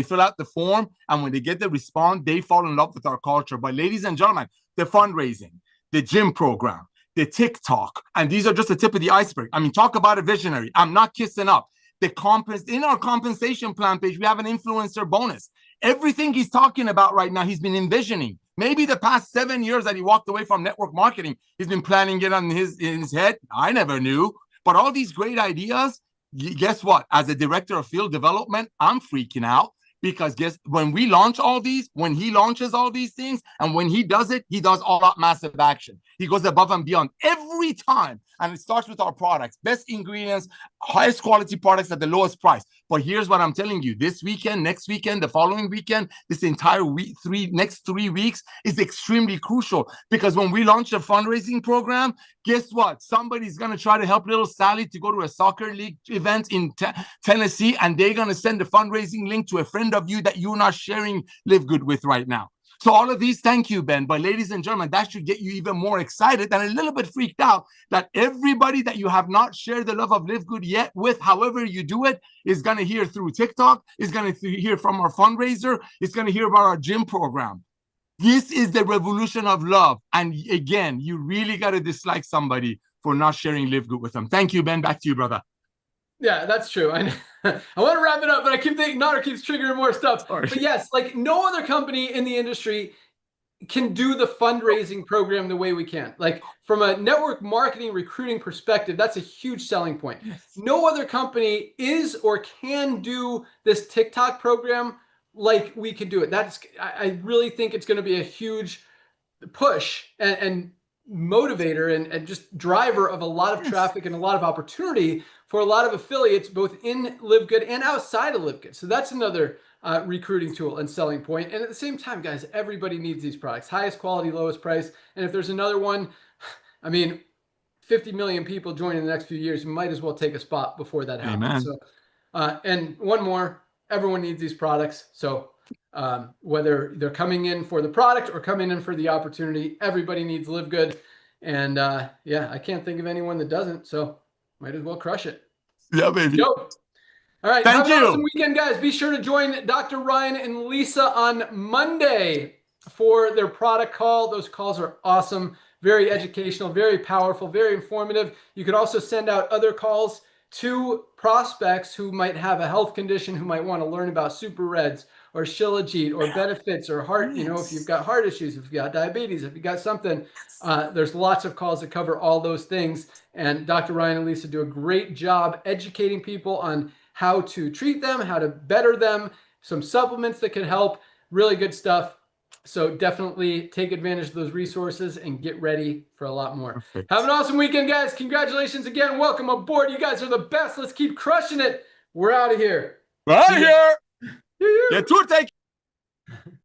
fill out the form and when they get the response, they fall in love with our culture. But ladies and gentlemen, the fundraising, the gym program, the TikTok, and these are just the tip of the iceberg. I mean, talk about a visionary. I'm not kissing up. In our compensation plan page, we have an influencer bonus. Everything he's talking about right now, he's been envisioning. Maybe the past 7 years that he walked away from network marketing, he's been planning it in his head. I never knew. But all these great ideas, guess what? As a director of field development, I'm freaking out, because when we launch all these, when he launches all these things, and when he does it, he does all out massive action. He goes above and beyond every time. And it starts with our products, best ingredients, highest quality products at the lowest price. But here's what I'm telling you, this weekend, next weekend, the following weekend, this entire week, next 3 weeks is extremely crucial, because when we launch a fundraising program, guess what? Somebody's going to try to help little Sally to go to a soccer league event in Tennessee, and they're going to send the fundraising link to a friend of you that you're not sharing LiveGood with right now. So all of these, thank you, Ben. But ladies and gentlemen, that should get you even more excited and a little bit freaked out that everybody that you have not shared the love of LiveGood yet with, however you do it, is going to hear through TikTok, is going to hear from our fundraiser, is going to hear about our gym program. This is the revolution of love. And again, you really got to dislike somebody for not sharing LiveGood with them. Thank you, Ben. Back to you, brother. Yeah, that's true. I want to wrap it up, but I keep thinking Notter keeps triggering more stuff. Sorry. But yes, like no other company in the industry can do the fundraising program the way we can. Like from a network marketing recruiting perspective, that's a huge selling point. Yes. No other company is or can do this TikTok program like we can do it. I really think it's going to be a huge push and motivator and just driver of a lot of traffic and a lot of opportunity for a lot of affiliates, both in LiveGood and outside of LiveGood. So that's another recruiting tool and selling point. And at the same time, guys, everybody needs these products, highest quality, lowest price. And if there's another one, I mean, 50 million people join in the next few years, you might as well take a spot before that happens. Amen. So, and one more, everyone needs these products. So whether they're coming in for the product or coming in for the opportunity, everybody needs LiveGood. And yeah, I can't think of anyone that doesn't. So might as well crush it. Yeah, baby. Go. All right. Thank Have an you. awesome weekend, guys. Be sure to join Dr. Ryan and Lisa on Monday for their product call. Those calls are awesome, very educational, very powerful, very informative. You could also send out other calls to prospects who might have a health condition, who might want to learn about super reds or Shilajit or benefits or heart, you know, if you've got heart issues, if you've got diabetes, if you've got something, there's lots of calls that cover all those things. And Dr. Ryan and Lisa do a great job educating people on how to treat them, how to better them, some supplements that can help, really good stuff. So definitely take advantage of those resources and get ready for a lot more. Perfect. Have an awesome weekend, guys. Congratulations again. Welcome aboard. You guys are the best. Let's keep crushing it. We're out of here. We're out of here. See ya. Get tour take.